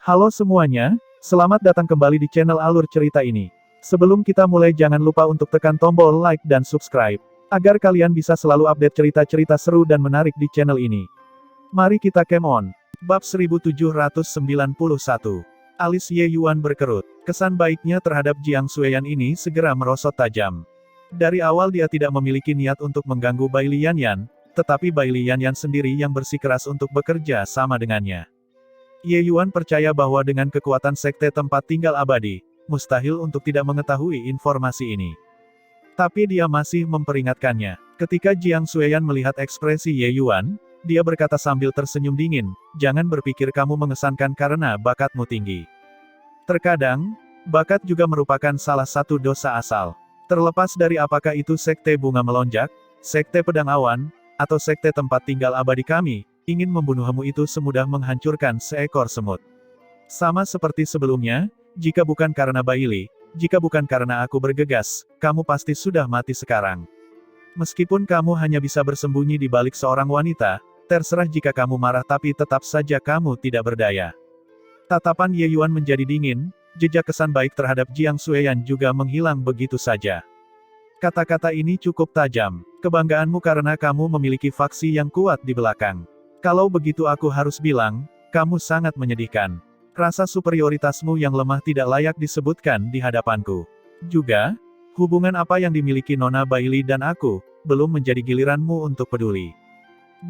Halo semuanya, selamat datang kembali di channel Alur Cerita ini. Sebelum kita mulai jangan lupa untuk tekan tombol like dan subscribe, agar kalian bisa selalu update cerita-cerita seru dan menarik di channel ini. Mari kita game on. Bab 1791. Alis Ye Yuan berkerut. Kesan baiknya terhadap Jiang Xueyan ini segera merosot tajam. Dari awal dia tidak memiliki niat untuk mengganggu Bai Li Yanyan, tetapi Bai Li Yanyan sendiri yang bersikeras untuk bekerja sama dengannya. Ye Yuan percaya bahwa dengan kekuatan sekte tempat tinggal abadi, mustahil untuk tidak mengetahui informasi ini. Tapi dia masih memperingatkannya. Ketika Jiang Xueyan melihat ekspresi Ye Yuan, dia berkata sambil tersenyum dingin, "Jangan berpikir kamu mengesankan karena bakatmu tinggi. Terkadang, bakat juga merupakan salah satu dosa asal. Terlepas dari apakah itu sekte bunga melonjak, sekte pedang awan, atau sekte tempat tinggal abadi kami, ingin membunuhmu itu semudah menghancurkan seekor semut. Sama seperti sebelumnya, jika bukan karena Bai Li, jika bukan karena aku bergegas, kamu pasti sudah mati sekarang. Meskipun kamu hanya bisa bersembunyi di balik seorang wanita, terserah jika kamu marah tapi tetap saja kamu tidak berdaya." Tatapan Ye Yuan menjadi dingin, jejak kesan baik terhadap Jiang Xueyan juga menghilang begitu saja. Kata-kata ini cukup tajam. "Kebanggaanmu karena kamu memiliki faksi yang kuat di belakang. Kalau begitu aku harus bilang, kamu sangat menyedihkan. Rasa superioritasmu yang lemah tidak layak disebutkan di hadapanku. Juga, hubungan apa yang dimiliki Nona Bai Li dan aku, belum menjadi giliranmu untuk peduli.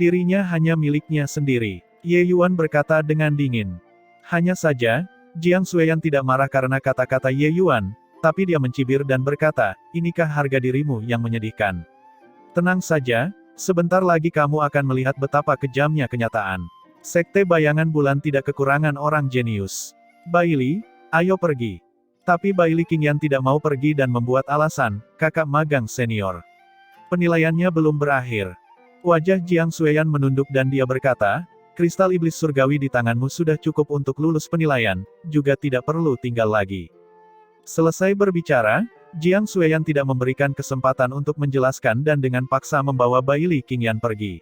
Dirinya hanya miliknya sendiri." Ye Yuan berkata dengan dingin. Hanya saja, Jiang Xueyan tidak marah karena kata-kata Ye Yuan, tapi dia mencibir dan berkata, "Inikah harga dirimu yang menyedihkan? Tenang saja, sebentar lagi kamu akan melihat betapa kejamnya kenyataan. Sekte bayangan bulan tidak kekurangan orang jenius. Bai Li, ayo pergi." Tapi Bai Li Qingyan tidak mau pergi dan membuat alasan, "Kakak magang senior. Penilaiannya belum berakhir." Wajah Jiang Xueyan menunduk dan dia berkata, "Kristal iblis surgawi di tanganmu sudah cukup untuk lulus penilaian, juga tidak perlu tinggal lagi." Selesai berbicara, Jiang Xueyan tidak memberikan kesempatan untuk menjelaskan dan dengan paksa membawa Bai Li Qingyan pergi.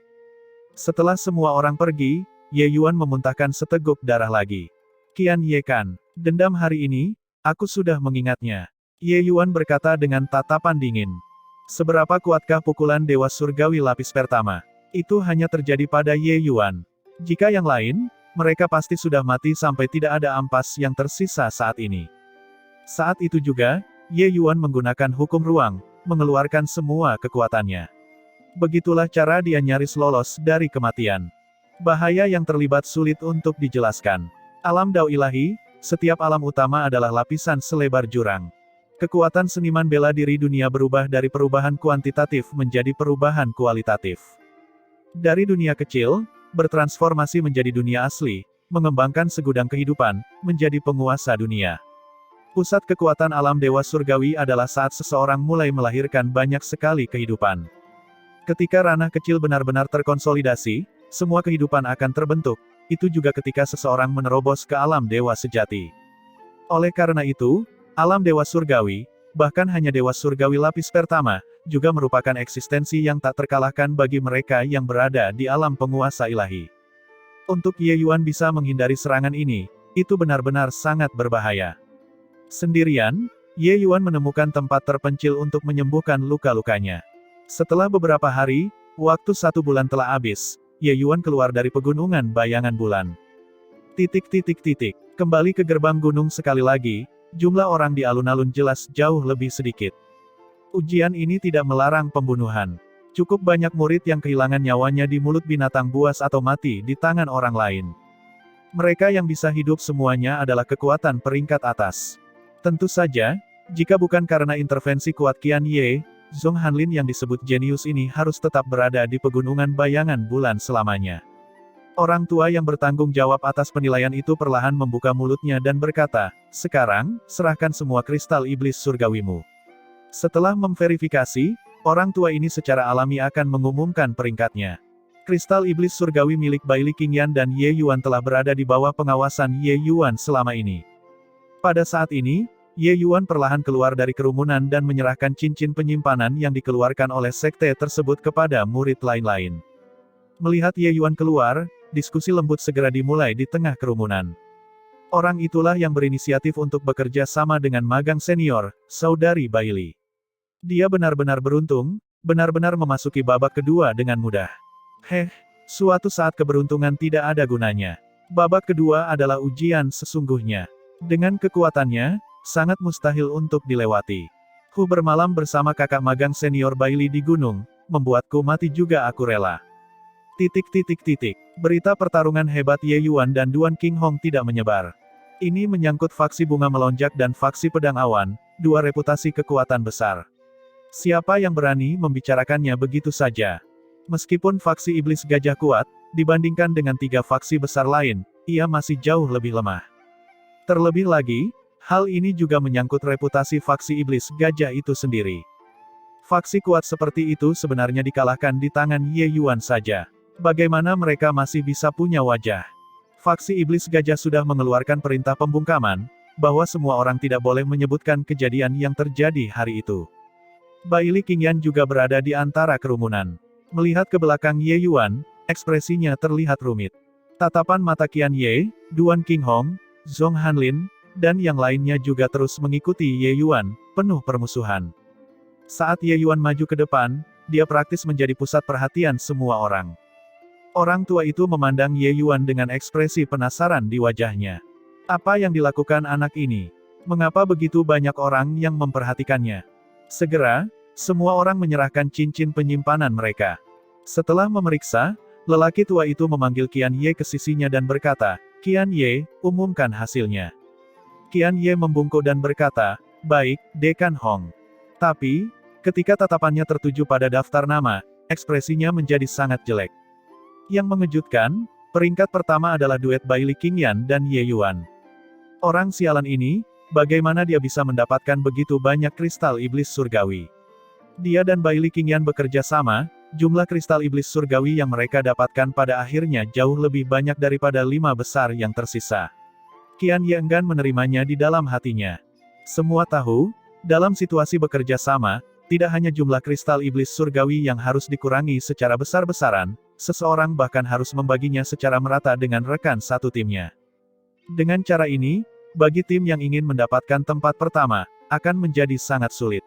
Setelah semua orang pergi, Ye Yuan memuntahkan seteguk darah lagi. "Qian Ye Kan, dendam hari ini, aku sudah mengingatnya." Ye Yuan berkata dengan tatapan dingin. Seberapa kuatkah pukulan Dewa Surgawi lapis pertama? Itu hanya terjadi pada Ye Yuan. Jika yang lain, mereka pasti sudah mati sampai tidak ada ampas yang tersisa saat ini. Saat itu juga, Ye Yuan menggunakan hukum ruang, mengeluarkan semua kekuatannya. Begitulah cara dia nyaris lolos dari kematian. Bahaya yang terlibat sulit untuk dijelaskan. Alam Dao Ilahi, setiap alam utama adalah lapisan selebar jurang. Kekuatan seniman bela diri dunia berubah dari perubahan kuantitatif menjadi perubahan kualitatif. Dari dunia kecil, bertransformasi menjadi dunia asli, mengembangkan segudang kehidupan, menjadi penguasa dunia. Pusat kekuatan alam dewa surgawi adalah saat seseorang mulai melahirkan banyak sekali kehidupan. Ketika ranah kecil benar-benar terkonsolidasi, semua kehidupan akan terbentuk, itu juga ketika seseorang menerobos ke alam dewa sejati. Oleh karena itu, alam dewa surgawi, bahkan hanya dewa surgawi lapis pertama, juga merupakan eksistensi yang tak terkalahkan bagi mereka yang berada di alam penguasa ilahi. Untuk Ye Yuan bisa menghindari serangan ini, itu benar-benar sangat berbahaya. Sendirian, Ye Yuan menemukan tempat terpencil untuk menyembuhkan luka-lukanya. Setelah beberapa hari, waktu 1 bulan telah habis, Ye Yuan keluar dari pegunungan bayangan bulan. Kembali ke gerbang gunung sekali lagi, jumlah orang di alun-alun jelas jauh lebih sedikit. Ujian ini tidak melarang pembunuhan. Cukup banyak murid yang kehilangan nyawanya di mulut binatang buas atau mati di tangan orang lain. Mereka yang bisa hidup semuanya adalah kekuatan peringkat atas. Tentu saja, jika bukan karena intervensi kuat Qian Ye, Zhong Hanlin yang disebut jenius ini harus tetap berada di pegunungan bayangan bulan selamanya. Orang tua yang bertanggung jawab atas penilaian itu perlahan membuka mulutnya dan berkata, "Sekarang, serahkan semua kristal iblis surgawimu." Setelah memverifikasi, orang tua ini secara alami akan mengumumkan peringkatnya. Kristal iblis surgawi milik Bai Li Qingyan dan Ye Yuan telah berada di bawah pengawasan Ye Yuan selama ini. Pada saat ini, Ye Yuan perlahan keluar dari kerumunan dan menyerahkan cincin penyimpanan yang dikeluarkan oleh sekte tersebut kepada murid lain-lain. Melihat Ye Yuan keluar, diskusi lembut segera dimulai di tengah kerumunan. Orang itulah yang berinisiatif untuk bekerja sama dengan magang senior, saudari Bailey. Dia benar-benar beruntung, benar-benar memasuki babak kedua dengan mudah. Suatu saat keberuntungan tidak ada gunanya. Babak kedua adalah ujian sesungguhnya. Dengan kekuatannya, sangat mustahil untuk dilewati. Bermalam bersama kakak magang senior Bailey di gunung, membuatku mati juga aku rela. Berita pertarungan hebat Ye Yuan dan Duan Qinghong tidak menyebar. Ini menyangkut faksi bunga melonjak dan faksi pedang awan, dua reputasi kekuatan besar. Siapa yang berani membicarakannya begitu saja? Meskipun faksi iblis gajah kuat, dibandingkan dengan tiga faksi besar lain, ia masih jauh lebih lemah. Terlebih lagi, hal ini juga menyangkut reputasi faksi iblis gajah itu sendiri. Faksi kuat seperti itu sebenarnya dikalahkan di tangan Ye Yuan saja. Bagaimana mereka masih bisa punya wajah? Faksi iblis gajah sudah mengeluarkan perintah pembungkaman, bahwa semua orang tidak boleh menyebutkan kejadian yang terjadi hari itu. Bailey Qingyan juga berada di antara kerumunan. Melihat ke belakang Ye Yuan, ekspresinya terlihat rumit. Tatapan mata Qian Ye, Duan Qinghong, Zhong Hanlin, dan yang lainnya juga terus mengikuti Ye Yuan, penuh permusuhan. Saat Ye Yuan maju ke depan, dia praktis menjadi pusat perhatian semua orang. Orang tua itu memandang Ye Yuan dengan ekspresi penasaran di wajahnya. Apa yang dilakukan anak ini? Mengapa begitu banyak orang yang memperhatikannya? Segera, semua orang menyerahkan cincin penyimpanan mereka. Setelah memeriksa, lelaki tua itu memanggil Qian Ye ke sisinya dan berkata, "Qian Ye, umumkan hasilnya." Qian Ye membungkuk dan berkata, "Baik, Dekan Hong." Tapi, ketika tatapannya tertuju pada daftar nama, ekspresinya menjadi sangat jelek. Yang mengejutkan, peringkat pertama adalah duet Bailey Qingyan dan Ye Yuan. Orang sialan ini, bagaimana dia bisa mendapatkan begitu banyak kristal iblis surgawi? Dia dan Bailey Qingyan bekerja sama, jumlah kristal iblis surgawi yang mereka dapatkan pada akhirnya jauh lebih banyak daripada 5 besar yang tersisa. Qian Ye enggan menerimanya di dalam hatinya. Semua tahu, dalam situasi bekerja sama, tidak hanya jumlah kristal iblis surgawi yang harus dikurangi secara besar-besaran, seseorang bahkan harus membaginya secara merata dengan rekan satu timnya. Dengan cara ini, bagi tim yang ingin mendapatkan tempat pertama, akan menjadi sangat sulit.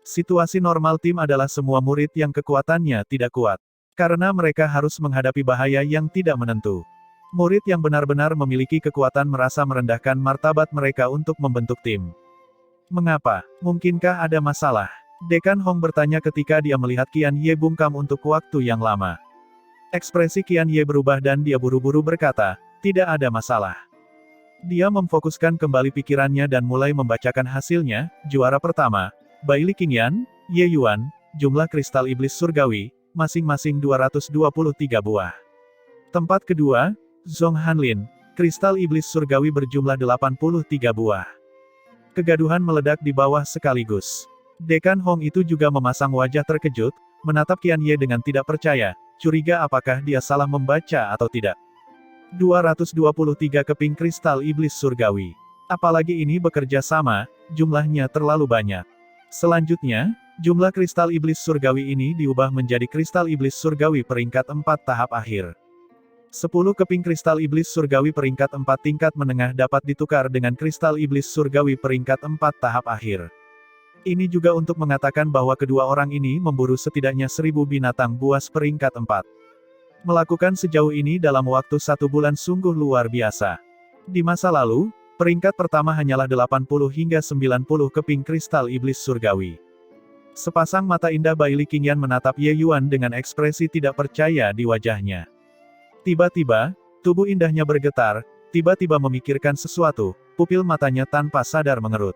Situasi normal tim adalah semua murid yang kekuatannya tidak kuat. Karena mereka harus menghadapi bahaya yang tidak menentu. Murid yang benar-benar memiliki kekuatan merasa merendahkan martabat mereka untuk membentuk tim. Mengapa? Mungkinkah ada masalah? Dekan Hong bertanya ketika dia melihat Qian Ye bungkam untuk waktu yang lama. Ekspresi Qian Ye berubah dan dia buru-buru berkata, "Tidak ada masalah." Dia memfokuskan kembali pikirannya dan mulai membacakan hasilnya. Juara pertama, Bailey Qingyan, Ye Yuan, jumlah kristal iblis surgawi, masing-masing 223 buah. Tempat kedua, Zhong Hanlin, kristal iblis surgawi berjumlah 83 buah. Kegaduhan meledak di bawah sekaligus. Dekan Hong itu juga memasang wajah terkejut, menatap Qian Ye dengan tidak percaya, curiga apakah dia salah membaca atau tidak. 223 keping kristal iblis surgawi. Apalagi ini bekerja sama, jumlahnya terlalu banyak. Selanjutnya, jumlah kristal iblis surgawi ini diubah menjadi kristal iblis surgawi peringkat 4 tahap akhir. 10 keping kristal iblis surgawi peringkat 4 tingkat menengah dapat ditukar dengan kristal iblis surgawi peringkat 4 tahap akhir. Ini juga untuk mengatakan bahwa kedua orang ini memburu setidaknya 1000 binatang buas peringkat 4. Melakukan sejauh ini dalam waktu 1 bulan sungguh luar biasa. Di masa lalu, peringkat pertama hanyalah 80 hingga 90 keping kristal iblis surgawi. Sepasang mata indah Bailey Qingyan menatap Ye Yuan dengan ekspresi tidak percaya di wajahnya. Tiba-tiba, tubuh indahnya bergetar, tiba-tiba memikirkan sesuatu, pupil matanya tanpa sadar mengerut.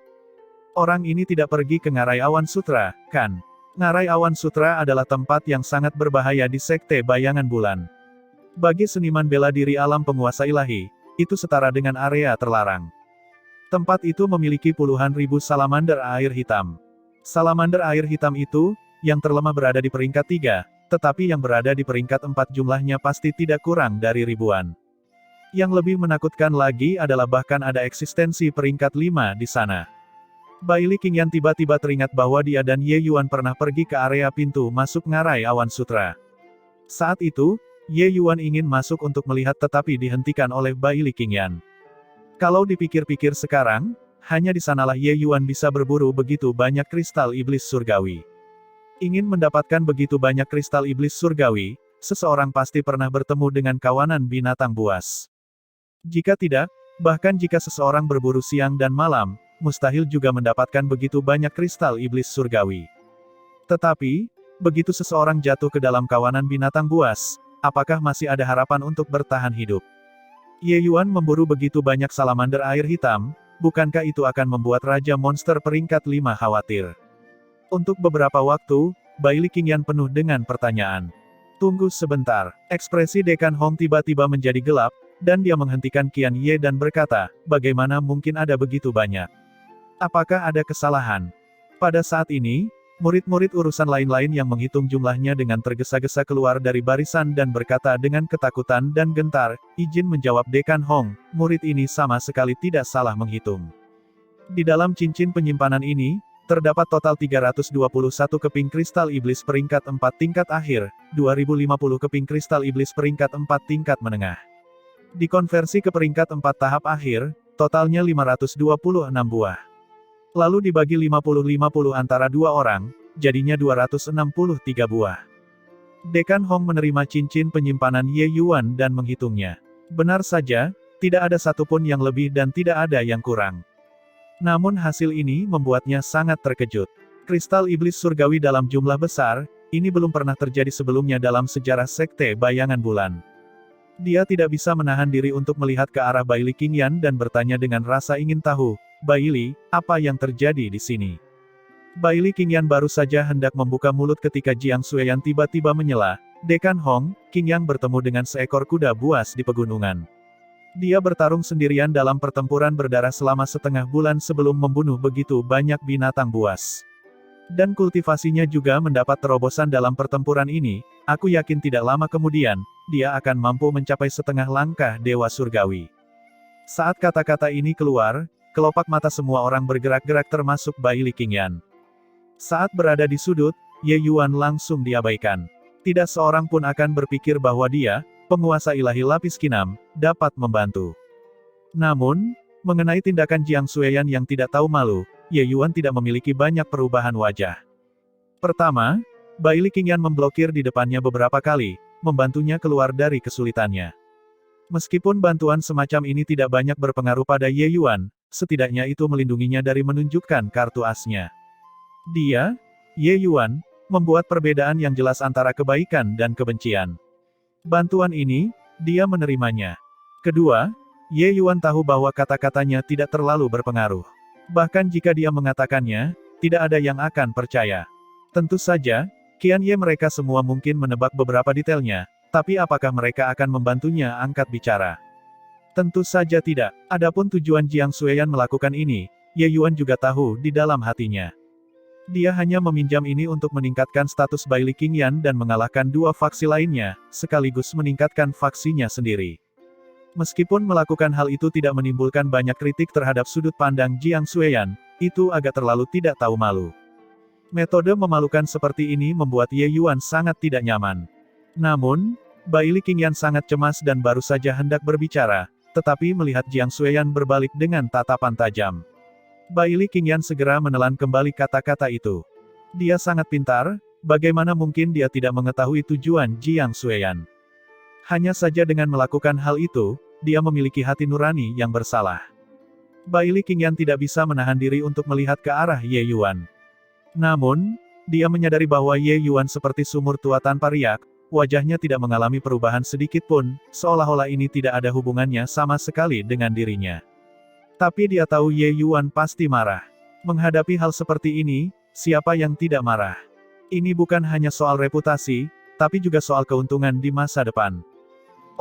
Orang ini tidak pergi ke Ngarai Awan Sutra, kan? Ngarai Awan Sutra adalah tempat yang sangat berbahaya di Sekte Bayangan Bulan. Bagi seniman bela diri alam penguasa ilahi, itu setara dengan area terlarang. Tempat itu memiliki puluhan ribu salamander air hitam. Salamander air hitam itu, yang terlemah berada di peringkat 3, tetapi yang berada di peringkat 4 jumlahnya pasti tidak kurang dari ribuan. Yang lebih menakutkan lagi adalah bahkan ada eksistensi peringkat 5 di sana. Bailey Qingyan tiba-tiba teringat bahwa dia dan Ye Yuan pernah pergi ke area pintu masuk Ngarai Awan Sutra. Saat itu, Ye Yuan ingin masuk untuk melihat tetapi dihentikan oleh Bailey Qingyan. Kalau dipikir-pikir sekarang, hanya di sanalah Ye Yuan bisa berburu begitu banyak kristal iblis surgawi. Ingin mendapatkan begitu banyak kristal iblis surgawi, seseorang pasti pernah bertemu dengan kawanan binatang buas. Jika tidak, bahkan jika seseorang berburu siang dan malam, mustahil juga mendapatkan begitu banyak kristal iblis surgawi. Tetapi, begitu seseorang jatuh ke dalam kawanan binatang buas, apakah masih ada harapan untuk bertahan hidup? Ye Yuan memburu begitu banyak salamander air hitam, bukankah itu akan membuat Raja Monster peringkat 5 khawatir? Untuk beberapa waktu, Bai Li Qingyan penuh dengan pertanyaan. Tunggu sebentar, ekspresi Dekan Hong tiba-tiba menjadi gelap, dan dia menghentikan Qian Ye dan berkata, bagaimana mungkin ada begitu banyak? Apakah ada kesalahan? Pada saat ini, murid-murid urusan lain-lain yang menghitung jumlahnya dengan tergesa-gesa keluar dari barisan dan berkata dengan ketakutan dan gentar, izin menjawab Dekan Hong, murid ini sama sekali tidak salah menghitung. Di dalam cincin penyimpanan ini, terdapat total 321 keping kristal iblis peringkat 4 tingkat akhir, 2050 keping kristal iblis peringkat 4 tingkat menengah. Dikonversi ke peringkat 4 tahap akhir, totalnya 526 buah. Lalu dibagi 50-50 antara dua orang, jadinya 263 buah. Dekan Hong menerima cincin penyimpanan Ye Yuan dan menghitungnya. Benar saja, tidak ada satupun yang lebih dan tidak ada yang kurang. Namun hasil ini membuatnya sangat terkejut. Kristal iblis surgawi dalam jumlah besar, ini belum pernah terjadi sebelumnya dalam sejarah sekte bayangan bulan. Dia tidak bisa menahan diri untuk melihat ke arah Bai Li Qingyan dan bertanya dengan rasa ingin tahu, Bai Li, apa yang terjadi di sini? Bai Li Qingyan baru saja hendak membuka mulut ketika Jiang Xueyan tiba-tiba menyela, Dekan Hong, Qingyang bertemu dengan seekor kuda buas di pegunungan. Dia bertarung sendirian dalam pertempuran berdarah selama setengah bulan sebelum membunuh begitu banyak binatang buas. Dan kultivasinya juga mendapat terobosan dalam pertempuran ini, aku yakin tidak lama kemudian, dia akan mampu mencapai setengah langkah Dewa Surgawi. Saat kata-kata ini keluar, kelopak mata semua orang bergerak-gerak termasuk Bai Li Qingyan. Saat berada di sudut, Ye Yuan langsung diabaikan. Tidak seorang pun akan berpikir bahwa dia, penguasa ilahi lapis kinam, dapat membantu. Namun, mengenai tindakan Jiang Xueyan yang tidak tahu malu, Ye Yuan tidak memiliki banyak perubahan wajah. Pertama, Bai Li Qingyan memblokir di depannya beberapa kali, membantunya keluar dari kesulitannya. Meskipun bantuan semacam ini tidak banyak berpengaruh pada Ye Yuan, setidaknya itu melindunginya dari menunjukkan kartu asnya. Dia, Ye Yuan, membuat perbedaan yang jelas antara kebaikan dan kebencian. Bantuan ini, dia menerimanya. Kedua, Ye Yuan tahu bahwa kata-katanya tidak terlalu berpengaruh. Bahkan jika dia mengatakannya, tidak ada yang akan percaya. Tentu saja, Qian Ye mereka semua mungkin menebak beberapa detailnya, tapi apakah mereka akan membantunya angkat bicara? Tentu saja tidak. Adapun tujuan Jiang Xueyan melakukan ini, Ye Yuan juga tahu di dalam hatinya. Dia hanya meminjam ini untuk meningkatkan status Bai Li Qingyan dan mengalahkan dua faksi lainnya, sekaligus meningkatkan faksinya sendiri. Meskipun melakukan hal itu tidak menimbulkan banyak kritik terhadap sudut pandang Jiang Xueyan, itu agak terlalu tidak tahu malu. Metode memalukan seperti ini membuat Ye Yuan sangat tidak nyaman. Namun, Bai Li Qingyan sangat cemas dan baru saja hendak berbicara, tetapi melihat Jiang Xueyan berbalik dengan tatapan tajam. Bai Li Qingyan segera menelan kembali kata-kata itu. Dia sangat pintar, bagaimana mungkin dia tidak mengetahui tujuan Jiang Xueyan? Hanya saja dengan melakukan hal itu, dia memiliki hati nurani yang bersalah. Bai Li Qingyan tidak bisa menahan diri untuk melihat ke arah Ye Yuan. Namun, dia menyadari bahwa Ye Yuan seperti sumur tua tanpa riak, wajahnya tidak mengalami perubahan sedikit pun, seolah-olah ini tidak ada hubungannya sama sekali dengan dirinya. Tapi dia tahu Ye Yuan pasti marah. Menghadapi hal seperti ini, siapa yang tidak marah? Ini bukan hanya soal reputasi, tapi juga soal keuntungan di masa depan.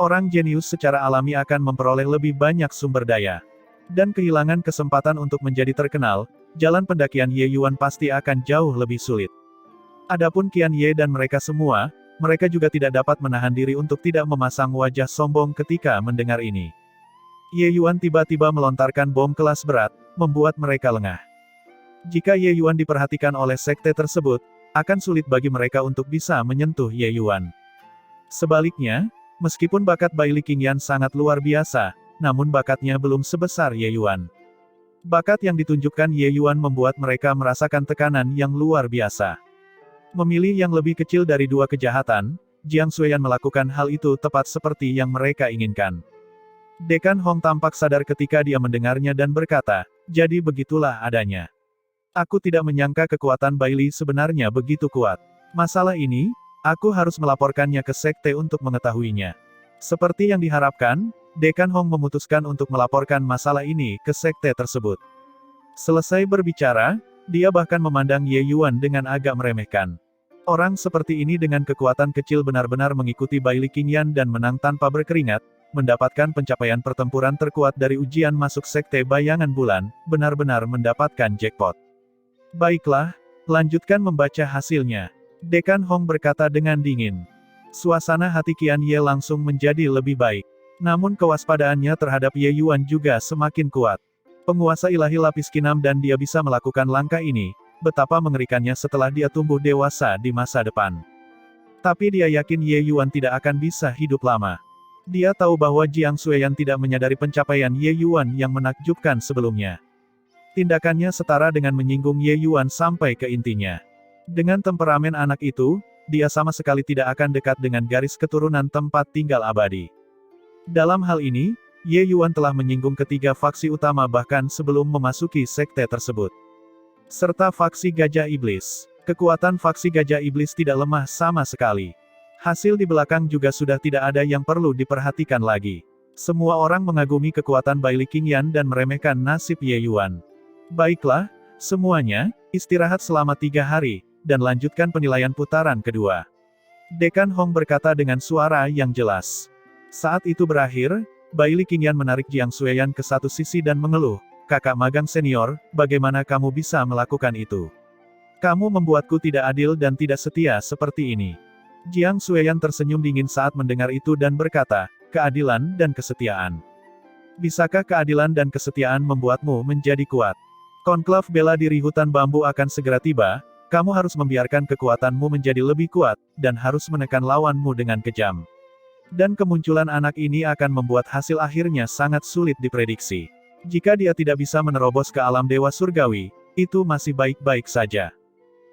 Orang jenius secara alami akan memperoleh lebih banyak sumber daya. Dan kehilangan kesempatan untuk menjadi terkenal, jalan pendakian Ye Yuan pasti akan jauh lebih sulit. Adapun Qian Ye dan mereka semua, mereka juga tidak dapat menahan diri untuk tidak memasang wajah sombong ketika mendengar ini. Ye Yuan tiba-tiba melontarkan bom kelas berat, membuat mereka lengah. Jika Ye Yuan diperhatikan oleh sekte tersebut, akan sulit bagi mereka untuk bisa menyentuh Ye Yuan. Sebaliknya, meskipun bakat Bai Li Qingyan sangat luar biasa, namun bakatnya belum sebesar Ye Yuan. Bakat yang ditunjukkan Ye Yuan membuat mereka merasakan tekanan yang luar biasa. Memilih yang lebih kecil dari dua kejahatan, Jiang Xueyan melakukan hal itu tepat seperti yang mereka inginkan. Dekan Hong tampak sadar ketika dia mendengarnya dan berkata, jadi begitulah adanya. Aku tidak menyangka kekuatan Bai Li sebenarnya begitu kuat. Masalah ini, aku harus melaporkannya ke sekte untuk mengetahuinya. Seperti yang diharapkan, Dekan Hong memutuskan untuk melaporkan masalah ini ke sekte tersebut. Selesai berbicara, dia bahkan memandang Ye Yuan dengan agak meremehkan. Orang seperti ini dengan kekuatan kecil benar-benar mengikuti Bai Li Qingyan dan menang tanpa berkeringat, mendapatkan pencapaian pertempuran terkuat dari ujian masuk sekte bayangan bulan, benar-benar mendapatkan jackpot. Baiklah, lanjutkan membaca hasilnya. Dekan Hong berkata dengan dingin. Suasana hati Qian Ye langsung menjadi lebih baik. Namun kewaspadaannya terhadap Ye Yuan juga semakin kuat. Penguasa ilahi lapis Q6 dan dia bisa melakukan langkah ini, betapa mengerikannya setelah dia tumbuh dewasa di masa depan. Tapi dia yakin Ye Yuan tidak akan bisa hidup lama. Dia tahu bahwa Jiang Xueyan tidak menyadari pencapaian Ye Yuan yang menakjubkan sebelumnya. Tindakannya setara dengan menyinggung Ye Yuan sampai ke intinya. Dengan temperamen anak itu, dia sama sekali tidak akan dekat dengan garis keturunan tempat tinggal abadi. Dalam hal ini, Ye Yuan telah menyinggung ketiga faksi utama bahkan sebelum memasuki sekte tersebut. Serta faksi Gajah Iblis. Kekuatan faksi Gajah Iblis tidak lemah sama sekali. Hasil di belakang juga sudah tidak ada yang perlu diperhatikan lagi. Semua orang mengagumi kekuatan Bai Li Qingyan dan meremehkan nasib Ye Yuan. Baiklah, semuanya, istirahat selama 3 hari, dan lanjutkan penilaian putaran kedua. Dekan Hong berkata dengan suara yang jelas. Saat itu berakhir, Bai Li Qingyan menarik Jiang Xueyan ke satu sisi dan mengeluh, kakak magang senior, bagaimana kamu bisa melakukan itu? Kamu membuatku tidak adil dan tidak setia seperti ini. Jiang Xueyan tersenyum dingin saat mendengar itu dan berkata, keadilan dan kesetiaan. Bisakah keadilan dan kesetiaan membuatmu menjadi kuat? Konklav bela diri hutan bambu akan segera tiba, kamu harus membiarkan kekuatanmu menjadi lebih kuat, dan harus menekan lawanmu dengan kejam. Dan kemunculan anak ini akan membuat hasil akhirnya sangat sulit diprediksi. Jika dia tidak bisa menerobos ke alam dewa surgawi, itu masih baik-baik saja.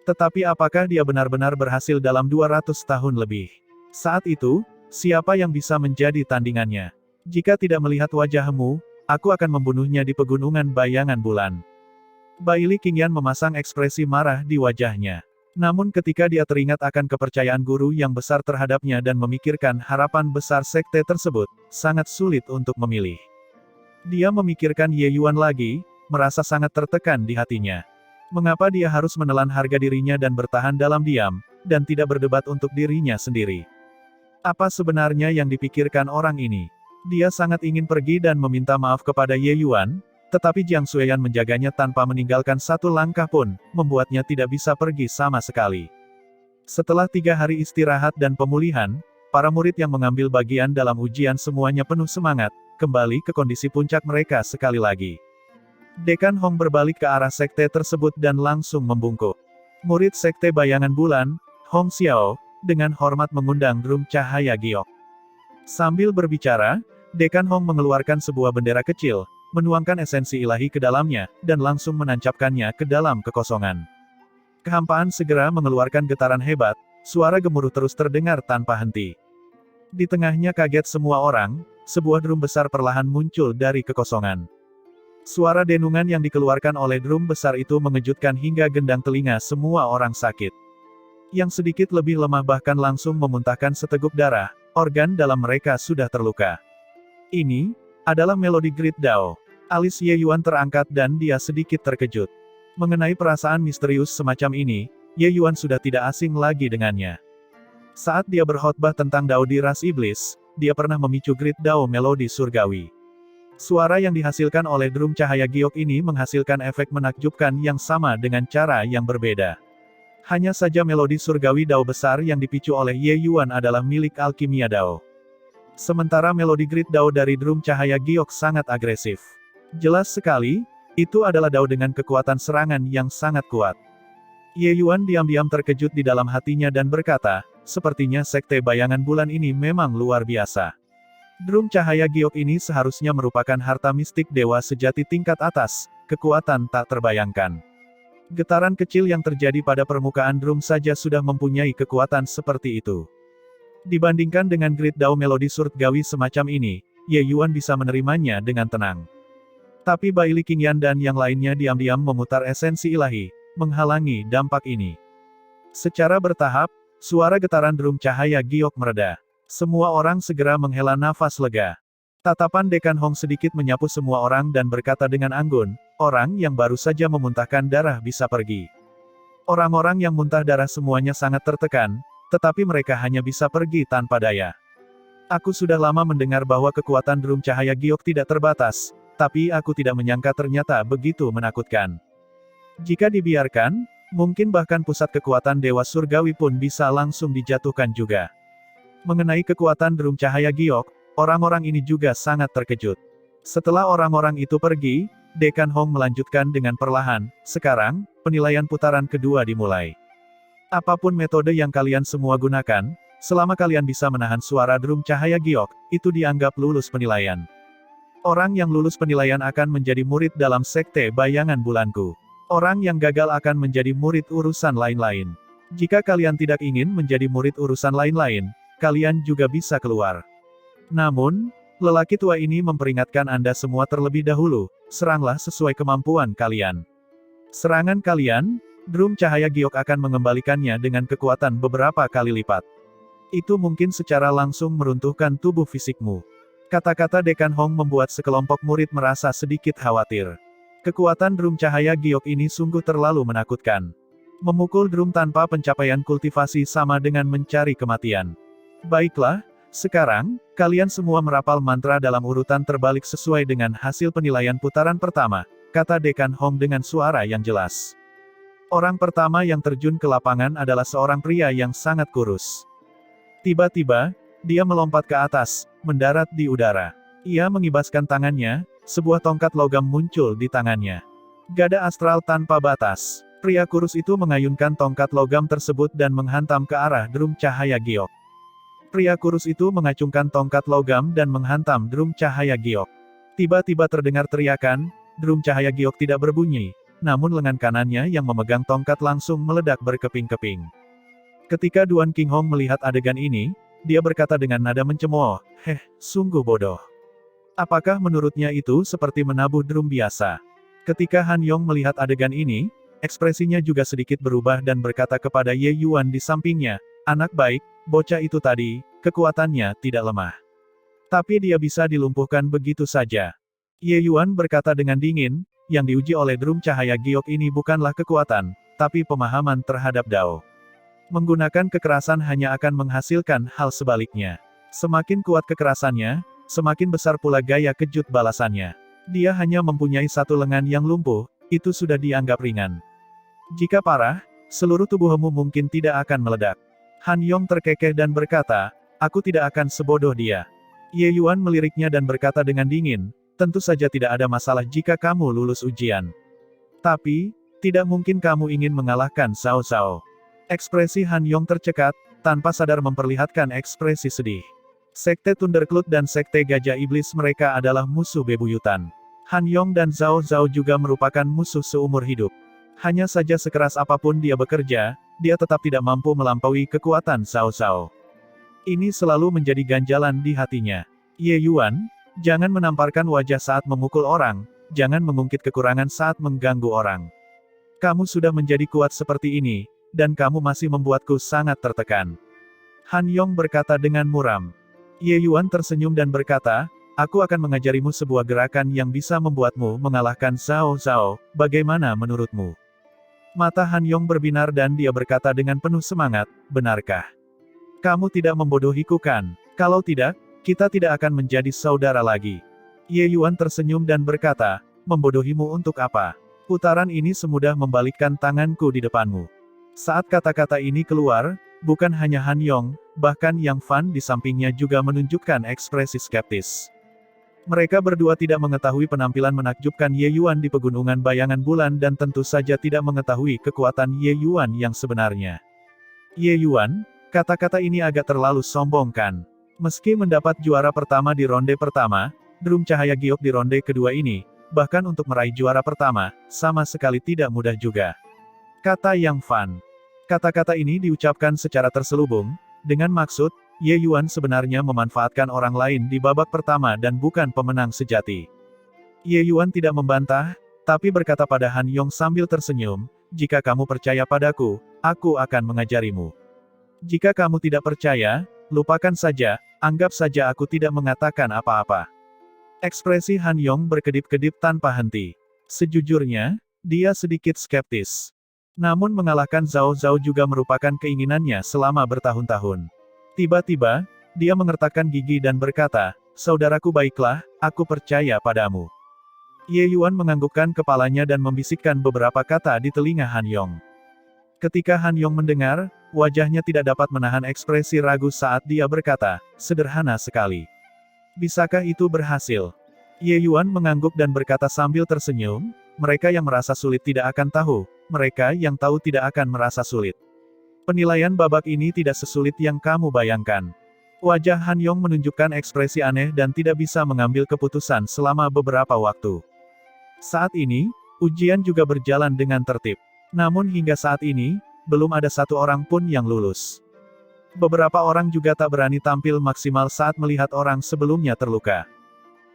Tetapi apakah dia benar-benar berhasil dalam 200 tahun lebih? Saat itu, siapa yang bisa menjadi tandingannya? Jika tidak melihat wajahmu, aku akan membunuhnya di pegunungan bayangan bulan. Bai Li Qingyan memasang ekspresi marah di wajahnya. Namun ketika dia teringat akan kepercayaan guru yang besar terhadapnya dan memikirkan harapan besar sekte tersebut, sangat sulit untuk memilih. Dia memikirkan Ye Yuan lagi, merasa sangat tertekan di hatinya. Mengapa dia harus menelan harga dirinya dan bertahan dalam diam, dan tidak berdebat untuk dirinya sendiri? Apa sebenarnya yang dipikirkan orang ini? Dia sangat ingin pergi dan meminta maaf kepada Ye Yuan, tetapi Jiang Xueyan menjaganya tanpa meninggalkan satu langkah pun, membuatnya tidak bisa pergi sama sekali. Setelah 3 hari istirahat dan pemulihan, para murid yang mengambil bagian dalam ujian semuanya penuh semangat, kembali ke kondisi puncak mereka sekali lagi. Dekan Hong berbalik ke arah sekte tersebut dan langsung membungkuk. Murid sekte bayangan bulan, Hong Xiao, dengan hormat mengundang drum cahaya giok. Sambil berbicara, Dekan Hong mengeluarkan sebuah bendera kecil, menuangkan esensi ilahi ke dalamnya, dan langsung menancapkannya ke dalam kekosongan. Kehampaan segera mengeluarkan getaran hebat, suara gemuruh terus terdengar tanpa henti. Di tengahnya kaget semua orang, sebuah drum besar perlahan muncul dari kekosongan. Suara denungan yang dikeluarkan oleh drum besar itu mengejutkan hingga gendang telinga semua orang sakit. Yang sedikit lebih lemah bahkan langsung memuntahkan seteguk darah, organ dalam mereka sudah terluka. Ini adalah melodi Great Dao. Alis Ye Yuan terangkat dan dia sedikit terkejut. Mengenai perasaan misterius semacam ini, Ye Yuan sudah tidak asing lagi dengannya. Saat dia berkhotbah tentang Dao di ras iblis, dia pernah memicu Great Dao melodi surgawi. Suara yang dihasilkan oleh drum cahaya giok ini menghasilkan efek menakjubkan yang sama dengan cara yang berbeda. Hanya saja melodi surgawi Dao besar yang dipicu oleh Ye Yuan adalah milik alkimia Dao. Sementara melodi Great Dao dari drum cahaya giok sangat agresif. Jelas sekali, itu adalah Dao dengan kekuatan serangan yang sangat kuat. Ye Yuan diam-diam terkejut di dalam hatinya dan berkata, sepertinya sekte bayangan bulan ini memang luar biasa. Drum cahaya giok ini seharusnya merupakan harta mistik dewa sejati tingkat atas, kekuatan tak terbayangkan. Getaran kecil yang terjadi pada permukaan drum saja sudah mempunyai kekuatan seperti itu. Dibandingkan dengan Great Dao melodi surgawi semacam ini, Ye Yuan bisa menerimanya dengan tenang. Tapi Baili Qingyan dan yang lainnya diam-diam memutar esensi ilahi, menghalangi dampak ini. Secara bertahap, suara getaran drum cahaya giok mereda. Semua orang segera menghela nafas lega. Tatapan Dekan Hong sedikit menyapu semua orang dan berkata dengan anggun, orang yang baru saja memuntahkan darah bisa pergi. Orang-orang yang muntah darah semuanya sangat tertekan, tetapi mereka hanya bisa pergi tanpa daya. Aku sudah lama mendengar bahwa kekuatan drum cahaya giok tidak terbatas, tapi aku tidak menyangka ternyata begitu menakutkan. Jika dibiarkan, mungkin bahkan pusat kekuatan Dewa Surgawi pun bisa langsung dijatuhkan juga. Mengenai kekuatan drum cahaya giok, orang-orang ini juga sangat terkejut. Setelah orang-orang itu pergi, Dekan Hong melanjutkan dengan perlahan, sekarang, penilaian putaran kedua dimulai. Apapun metode yang kalian semua gunakan, selama kalian bisa menahan suara drum cahaya giok, itu dianggap lulus penilaian. Orang yang lulus penilaian akan menjadi murid dalam sekte bayangan bulanku. Orang yang gagal akan menjadi murid urusan lain-lain. Jika kalian tidak ingin menjadi murid urusan lain-lain, kalian juga bisa keluar. Namun, lelaki tua ini memperingatkan Anda semua terlebih dahulu, seranglah sesuai kemampuan kalian. Serangan kalian, drum cahaya giok akan mengembalikannya dengan kekuatan beberapa kali lipat. Itu mungkin secara langsung meruntuhkan tubuh fisikmu. Kata-kata Dekan Hong membuat sekelompok murid merasa sedikit khawatir. Kekuatan drum cahaya giok ini sungguh terlalu menakutkan. Memukul drum tanpa pencapaian kultivasi sama dengan mencari kematian. Baiklah, sekarang, kalian semua merapal mantra dalam urutan terbalik sesuai dengan hasil penilaian putaran pertama, kata Dekan Hong dengan suara yang jelas. Orang pertama yang terjun ke lapangan adalah seorang pria yang sangat kurus. Tiba-tiba, dia melompat ke atas, mendarat di udara. Ia mengibaskan tangannya, sebuah tongkat logam muncul di tangannya. Gada astral tanpa batas. Pria kurus itu mengayunkan tongkat logam tersebut dan menghantam ke arah drum cahaya giok. Pria kurus itu mengacungkan tongkat logam dan menghantam drum cahaya giok. Tiba-tiba terdengar teriakan, drum cahaya giok tidak berbunyi, namun lengan kanannya yang memegang tongkat langsung meledak berkeping-keping. Ketika Duan Qinghong melihat adegan ini, dia berkata dengan nada mencemooh, sungguh bodoh. Apakah menurutnya itu seperti menabuh drum biasa? Ketika Han Yong melihat adegan ini, ekspresinya juga sedikit berubah dan berkata kepada Ye Yuan di sampingnya, anak baik, bocah itu tadi, kekuatannya tidak lemah. Tapi dia bisa dilumpuhkan begitu saja. Ye Yuan berkata dengan dingin, yang diuji oleh drum cahaya giok ini bukanlah kekuatan, tapi pemahaman terhadap Dao. Menggunakan kekerasan hanya akan menghasilkan hal sebaliknya. Semakin kuat kekerasannya, semakin besar pula gaya kejut balasannya. Dia hanya mempunyai satu lengan yang lumpuh, itu sudah dianggap ringan. Jika parah, seluruh tubuhmu mungkin tidak akan meledak. Han Yong terkekeh dan berkata, aku tidak akan sebodoh dia. Ye Yuan meliriknya dan berkata dengan dingin, tentu saja tidak ada masalah jika kamu lulus ujian. Tapi, tidak mungkin kamu ingin mengalahkan Cao Cao. Ekspresi Han Yong tercekat, tanpa sadar memperlihatkan ekspresi sedih. Sekte Thundercloud dan Sekte Gajah Iblis mereka adalah musuh bebuyutan. Han Yong dan Zhao Zhao juga merupakan musuh seumur hidup. Hanya saja sekeras apapun dia bekerja, dia tetap tidak mampu melampaui kekuatan Cao Cao. Ini selalu menjadi ganjalan di hatinya. Ye Yuan, jangan menamparkan wajah saat memukul orang, jangan mengungkit kekurangan saat mengganggu orang. Kamu sudah menjadi kuat seperti ini, dan kamu masih membuatku sangat tertekan. Han Yong berkata dengan muram. Ye Yuan tersenyum dan berkata, aku akan mengajarimu sebuah gerakan yang bisa membuatmu mengalahkan Cao Cao, bagaimana menurutmu? Mata Han Yong berbinar dan dia berkata dengan penuh semangat, benarkah? Kamu tidak membodohiku kan? Kalau tidak, kita tidak akan menjadi saudara lagi. Ye Yuan tersenyum dan berkata, membodohimu untuk apa? Putaran ini semudah membalikkan tanganku di depanmu. Saat kata-kata ini keluar, bukan hanya Han Yong, bahkan Yang Fan di sampingnya juga menunjukkan ekspresi skeptis. Mereka berdua tidak mengetahui penampilan menakjubkan Ye Yuan di pegunungan bayangan bulan dan tentu saja tidak mengetahui kekuatan Ye Yuan yang sebenarnya. Ye Yuan, kata-kata ini agak terlalu sombong kan? Meski mendapat juara pertama di ronde pertama, Drum Cahaya Giok di ronde kedua ini, bahkan untuk meraih juara pertama, sama sekali tidak mudah juga. Kata Yang Fan. Kata-kata ini diucapkan secara terselubung, dengan maksud, Ye Yuan sebenarnya memanfaatkan orang lain di babak pertama dan bukan pemenang sejati. Ye Yuan tidak membantah, tapi berkata pada Han Yong sambil tersenyum, "Jika kamu percaya padaku, aku akan mengajarimu. Jika kamu tidak percaya, lupakan saja, anggap saja aku tidak mengatakan apa-apa." Ekspresi Han Yong berkedip-kedip tanpa henti. Sejujurnya, dia sedikit skeptis. Namun mengalahkan Zhao Zhao juga merupakan keinginannya selama bertahun-tahun. Tiba-tiba, dia mengertakkan gigi dan berkata, "Saudaraku baiklah, aku percaya padamu." Ye Yuan menganggukkan kepalanya dan membisikkan beberapa kata di telinga Han Yong. Ketika Han Yong mendengar, wajahnya tidak dapat menahan ekspresi ragu saat dia berkata, "Sederhana sekali. Bisakah itu berhasil?" Ye Yuan mengangguk dan berkata sambil tersenyum, "Mereka yang merasa sulit tidak akan tahu, mereka yang tahu tidak akan merasa sulit. Penilaian babak ini tidak sesulit yang kamu bayangkan." Wajah Han Yong menunjukkan ekspresi aneh dan tidak bisa mengambil keputusan selama beberapa waktu. Saat ini, ujian juga berjalan dengan tertib. Namun hingga saat ini, belum ada satu orang pun yang lulus. Beberapa orang juga tak berani tampil maksimal saat melihat orang sebelumnya terluka.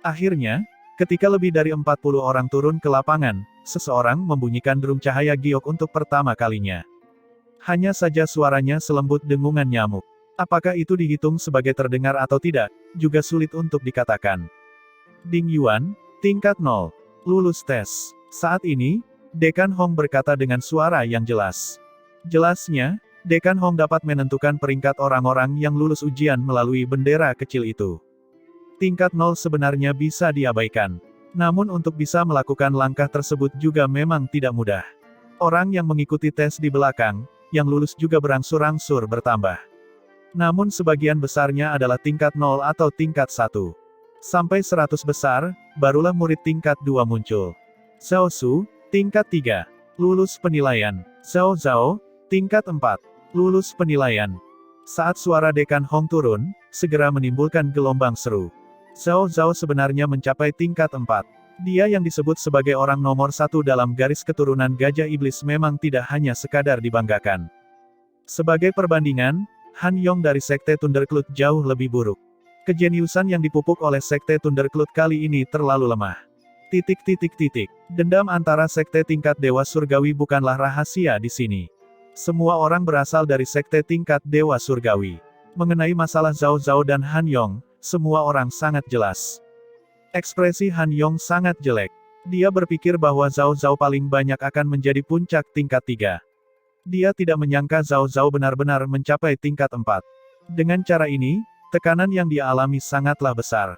Akhirnya, ketika lebih dari 40 orang turun ke lapangan, seseorang membunyikan drum cahaya giok untuk pertama kalinya. Hanya saja suaranya selembut dengungan nyamuk. Apakah itu dihitung sebagai terdengar atau tidak, juga sulit untuk dikatakan. Ding Yuan, tingkat 0. Lulus tes. Saat ini, Dekan Hong berkata dengan suara yang jelas. Jelasnya, Dekan Hong dapat menentukan peringkat orang-orang yang lulus ujian melalui bendera kecil itu. Tingkat 0 sebenarnya bisa diabaikan. Namun untuk bisa melakukan langkah tersebut juga memang tidak mudah. Orang yang mengikuti tes di belakang, yang lulus juga berangsur-angsur bertambah. Namun sebagian besarnya adalah tingkat 0 atau tingkat 1. Sampai 100 besar, barulah murid tingkat 2 muncul. Zhao Su, tingkat 3. Lulus penilaian. Zhao Zhao, tingkat 4. Lulus penilaian. Saat suara Dekan Hong turun, segera menimbulkan gelombang seru. Zhao Zhao sebenarnya mencapai tingkat 4. Dia yang disebut sebagai orang nomor 1 dalam garis keturunan Gajah Iblis memang tidak hanya sekadar dibanggakan. Sebagai perbandingan, Han Yong dari Sekte Thundercloud jauh lebih buruk. Kejeniusan yang dipupuk oleh Sekte Thundercloud kali ini terlalu lemah. Dendam antara sekte tingkat Dewa Surgawi bukanlah rahasia di sini. Semua orang berasal dari sekte tingkat Dewa Surgawi. Mengenai masalah Zhao Zhao dan Han Yong, semua orang sangat jelas. Ekspresi Han Yong sangat jelek. Dia berpikir bahwa Zhao Zhao paling banyak akan menjadi puncak tingkat 3. Dia tidak menyangka Zhao Zhao benar-benar mencapai tingkat 4. Dengan cara ini, tekanan yang dia alami sangatlah besar.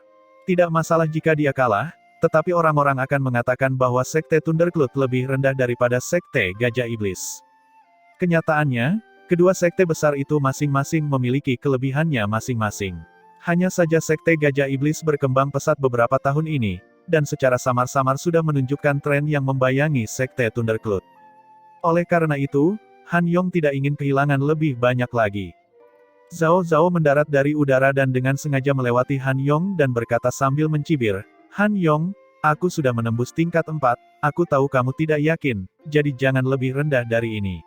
Tidak masalah jika dia kalah, tetapi orang-orang akan mengatakan bahwa Sekte Thundercloud lebih rendah daripada Sekte Gajah Iblis. Kenyataannya, kedua sekte besar itu masing-masing memiliki kelebihannya masing-masing. Hanya saja Sekte Gajah Iblis berkembang pesat beberapa tahun ini, dan secara samar-samar sudah menunjukkan tren yang membayangi Sekte Thundercloud. Oleh karena itu, Han Yong tidak ingin kehilangan lebih banyak lagi. Zhao Zhao mendarat dari udara dan dengan sengaja melewati Han Yong dan berkata sambil mencibir, "Han Yong, aku sudah menembus tingkat 4, aku tahu kamu tidak yakin, jadi jangan lebih rendah dari ini."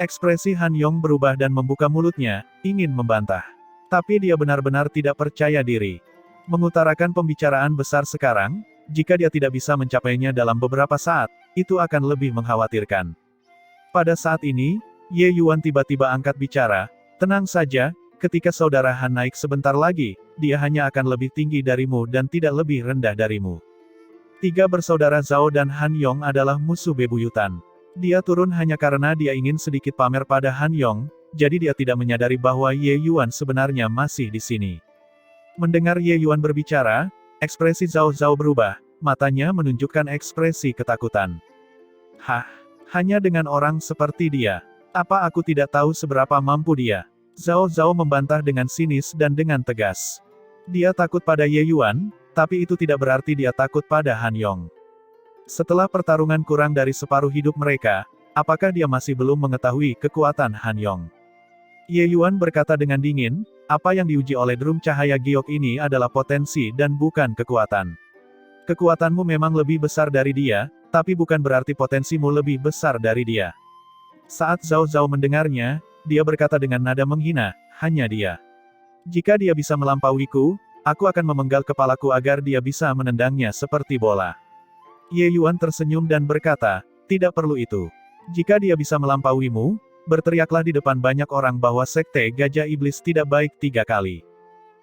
Ekspresi Han Yong berubah dan membuka mulutnya, ingin membantah. Tapi dia benar-benar tidak percaya diri. Mengutarakan pembicaraan besar sekarang, jika dia tidak bisa mencapainya dalam beberapa saat, itu akan lebih mengkhawatirkan. Pada saat ini, Ye Yuan tiba-tiba angkat bicara, "Tenang saja, ketika saudara Han naik sebentar lagi, dia hanya akan lebih tinggi darimu dan tidak lebih rendah darimu." Tiga bersaudara Zhao dan Han Yong adalah musuh bebuyutan. Dia turun hanya karena dia ingin sedikit pamer pada Han Yong, jadi dia tidak menyadari bahwa Ye Yuan sebenarnya masih di sini. Mendengar Ye Yuan berbicara, ekspresi Zhao Zhao berubah, matanya menunjukkan ekspresi ketakutan. "Hah? Hanya dengan orang seperti dia? Apa aku tidak tahu seberapa mampu dia?" Zhao Zhao membantah dengan sinis dan dengan tegas. Dia takut pada Ye Yuan, tapi itu tidak berarti dia takut pada Han Yong. Setelah pertarungan kurang dari separuh hidup mereka, apakah dia masih belum mengetahui kekuatan Han Yong? Ye Yuan berkata dengan dingin, Apa yang diuji oleh drum cahaya giok ini adalah potensi dan bukan kekuatan. Kekuatanmu memang lebih besar dari dia, tapi bukan berarti potensimu lebih besar dari dia. Saat Zhao Zhao mendengarnya, dia berkata dengan nada menghina, hanya dia. Jika dia bisa melampauiku, aku akan memenggal kepalaku agar dia bisa menendangnya seperti bola. Ye Yuan tersenyum dan berkata, tidak perlu itu. Jika dia bisa melampauimu, berteriaklah di depan banyak orang bahwa Sekte Gajah Iblis tidak baik 3 kali.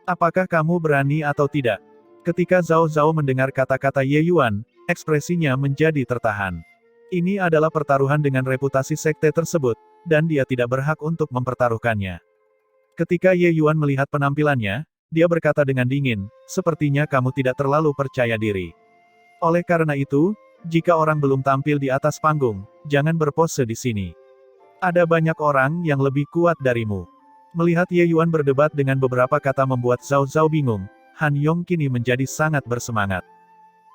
Apakah kamu berani atau tidak? Ketika Zhao Zhao mendengar kata-kata Ye Yuan, ekspresinya menjadi tertahan. Ini adalah pertaruhan dengan reputasi sekte tersebut, dan dia tidak berhak untuk mempertaruhkannya. Ketika Ye Yuan melihat penampilannya, dia berkata dengan dingin, sepertinya kamu tidak terlalu percaya diri. Oleh karena itu, jika orang belum tampil di atas panggung, jangan berpose di sini. Ada banyak orang yang lebih kuat darimu. Melihat Ye Yuan berdebat dengan beberapa kata membuat Zhao Zhao bingung, Han Yong kini menjadi sangat bersemangat.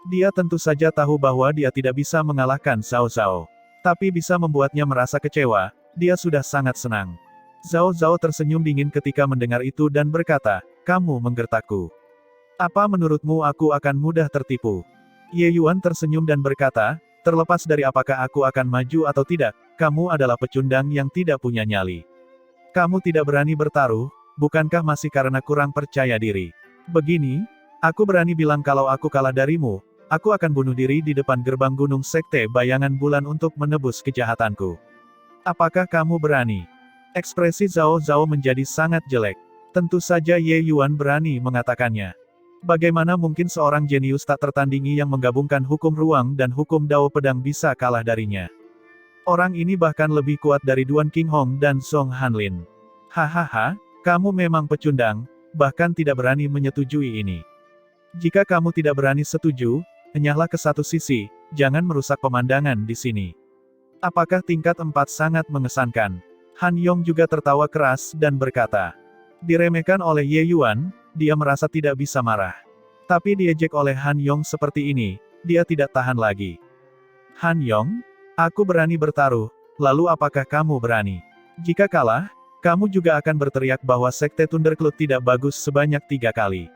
Dia tentu saja tahu bahwa dia tidak bisa mengalahkan Zhao Zhao. Tapi bisa membuatnya merasa kecewa, dia sudah sangat senang. Zhao Zhao tersenyum dingin ketika mendengar itu dan berkata, kamu menggertakku. Apa menurutmu aku akan mudah tertipu? Ye Yuan tersenyum dan berkata, terlepas dari apakah aku akan maju atau tidak, kamu adalah pecundang yang tidak punya nyali. Kamu tidak berani bertaruh, bukankah masih karena kurang percaya diri? Begini, aku berani bilang kalau aku kalah darimu, aku akan bunuh diri di depan gerbang gunung Sekte Bayangan Bulan untuk menebus kejahatanku. Apakah kamu berani? Ekspresi Zhao Zhao menjadi sangat jelek. Tentu saja Ye Yuan berani mengatakannya. Bagaimana mungkin seorang jenius tak tertandingi yang menggabungkan hukum ruang dan hukum Dao Pedang bisa kalah darinya? Orang ini bahkan lebih kuat dari Duan Qinghong dan Zhong Hanlin. Hahaha, kamu memang pecundang, bahkan tidak berani menyetujui ini. Jika kamu tidak berani setuju, enyahlah ke satu sisi, jangan merusak pemandangan di sini. Apakah tingkat 4 sangat mengesankan? Han Yong juga tertawa keras dan berkata. Diremehkan oleh Ye Yuan, dia merasa tidak bisa marah. Tapi diejek oleh Han Yong seperti ini, dia tidak tahan lagi. Han Yong, aku berani bertaruh, lalu apakah kamu berani? Jika kalah, kamu juga akan berteriak bahwa Sekte Thundercloud tidak bagus sebanyak 3 kali.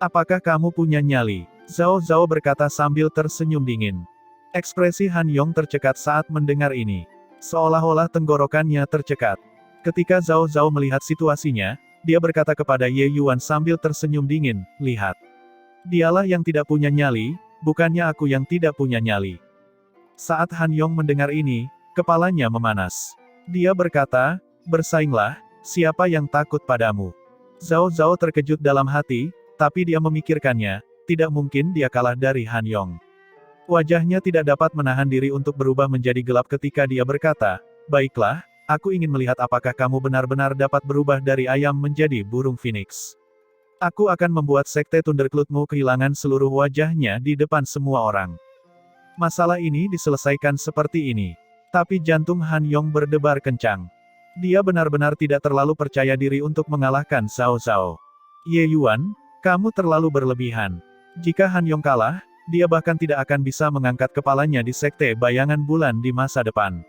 Apakah kamu punya nyali? Zhao Zhao berkata sambil tersenyum dingin. Ekspresi Han Yong tercekat saat mendengar ini. Seolah-olah tenggorokannya tercekat. Ketika Zhao Zhao melihat situasinya, dia berkata kepada Ye Yuan sambil tersenyum dingin, lihat. Dialah yang tidak punya nyali, bukannya aku yang tidak punya nyali. Saat Han Yong mendengar ini, kepalanya memanas. Dia berkata, bersainglah, siapa yang takut padamu? Zhao Zhao terkejut dalam hati, tapi dia memikirkannya, tidak mungkin dia kalah dari Han Yong. Wajahnya tidak dapat menahan diri untuk berubah menjadi gelap ketika dia berkata, baiklah, aku ingin melihat apakah kamu benar-benar dapat berubah dari ayam menjadi burung phoenix. Aku akan membuat Sekte Thundercloudmu kehilangan seluruh wajahnya di depan semua orang. Masalah ini diselesaikan seperti ini. Tapi jantung Han Yong berdebar kencang. Dia benar-benar tidak terlalu percaya diri untuk mengalahkan Zhao Zhao. Ye Yuan, kamu terlalu berlebihan. Jika Han Yong kalah, dia bahkan tidak akan bisa mengangkat kepalanya di Sekte Bayangan Bulan di masa depan.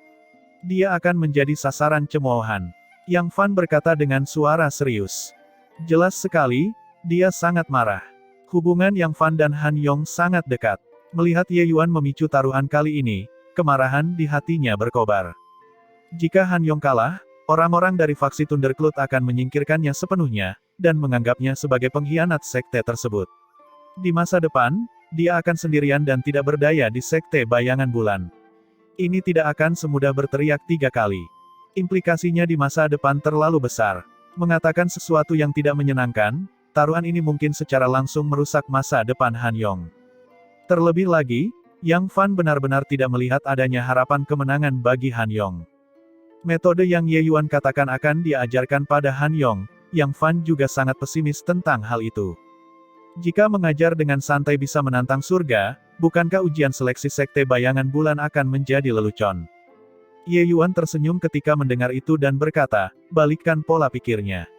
Dia akan menjadi sasaran cemoohan. Yang Fan berkata dengan suara serius. Jelas sekali, dia sangat marah. Hubungan Yang Fan dan Han Yong sangat dekat. Melihat Ye Yuan memicu taruhan kali ini, kemarahan di hatinya berkobar. Jika Han Yong kalah, orang-orang dari faksi Thundercloud akan menyingkirkannya sepenuhnya, dan menganggapnya sebagai pengkhianat sekte tersebut. Di masa depan, dia akan sendirian dan tidak berdaya di Sekte Bayangan Bulan. Ini tidak akan semudah berteriak 3 kali. Implikasinya di masa depan terlalu besar. Mengatakan sesuatu yang tidak menyenangkan, taruhan ini mungkin secara langsung merusak masa depan Han Yong. Terlebih lagi, Yang Fan benar-benar tidak melihat adanya harapan kemenangan bagi Han Yong. Metode yang Ye Yuan katakan akan diajarkan pada Han Yong, Yang Fan juga sangat pesimis tentang hal itu. Jika mengajar dengan santai bisa menantang surga, bukankah ujian seleksi Sekte Bayangan Bulan akan menjadi lelucon? Ye Yuan tersenyum ketika mendengar itu dan berkata, balikkan pola pikirnya.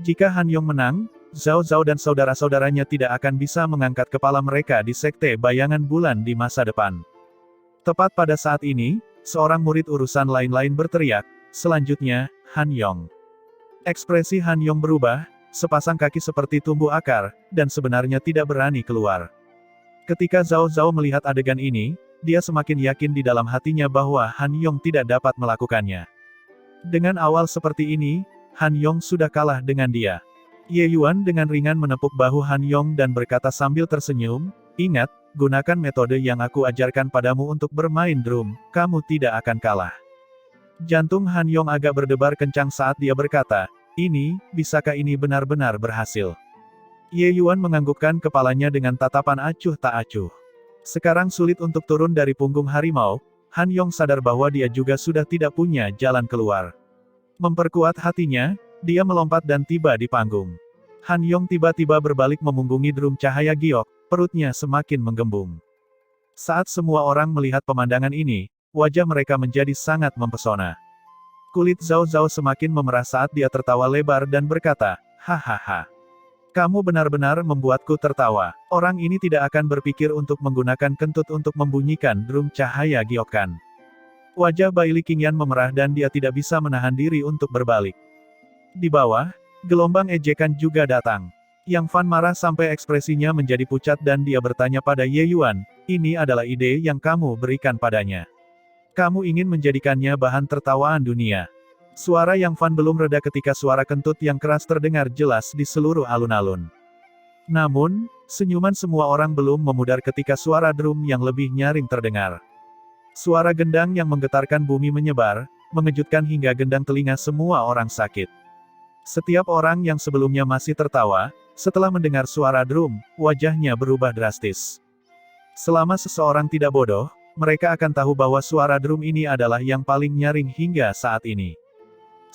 Jika Han Yong menang, Zhao Zhao dan saudara-saudaranya tidak akan bisa mengangkat kepala mereka di Sekte Bayangan Bulan di masa depan. Tepat pada saat ini, seorang murid urusan lain-lain berteriak, selanjutnya, Han Yong. Ekspresi Han Yong berubah, sepasang kaki seperti tumbuh akar, dan sebenarnya tidak berani keluar. Ketika Zhao Zhao melihat adegan ini, dia semakin yakin di dalam hatinya bahwa Han Yong tidak dapat melakukannya. Dengan awal seperti ini, Han Yong sudah kalah dengan dia. Ye Yuan dengan ringan menepuk bahu Han Yong dan berkata sambil tersenyum, "Ingat, gunakan metode yang aku ajarkan padamu untuk bermain drum, kamu tidak akan kalah." Jantung Han Yong agak berdebar kencang saat dia berkata, bisakah ini benar-benar berhasil?" Ye Yuan menganggukkan kepalanya dengan tatapan acuh tak acuh. Sekarang sulit untuk turun dari punggung harimau, Han Yong sadar bahwa dia juga sudah tidak punya jalan keluar. Memperkuat hatinya, dia melompat dan tiba di panggung. Han Yong tiba-tiba berbalik memunggungi drum cahaya giok, perutnya semakin menggembung. Saat semua orang melihat pemandangan ini, wajah mereka menjadi sangat mempesona. Kulit Zhao Zhao semakin memerah saat dia tertawa lebar dan berkata, "Hahaha. Kamu benar-benar membuatku tertawa. Orang ini tidak akan berpikir untuk menggunakan kentut untuk membunyikan drum cahaya giokkan." Wajah Bai Li Qingyan memerah dan dia tidak bisa menahan diri untuk berbalik. Di bawah, gelombang ejekan juga datang. Yang Fan marah sampai ekspresinya menjadi pucat dan dia bertanya pada Ye Yuan, "Ini adalah ide yang kamu berikan padanya. Kamu ingin menjadikannya bahan tertawaan dunia." Suara Yang Fan belum reda ketika suara kentut yang keras terdengar jelas di seluruh alun-alun. Namun, senyuman semua orang belum memudar ketika suara drum yang lebih nyaring terdengar. Suara gendang yang menggetarkan bumi menyebar, mengejutkan hingga gendang telinga semua orang sakit. Setiap orang yang sebelumnya masih tertawa, setelah mendengar suara drum, wajahnya berubah drastis. Selama seseorang tidak bodoh, mereka akan tahu bahwa suara drum ini adalah yang paling nyaring hingga saat ini.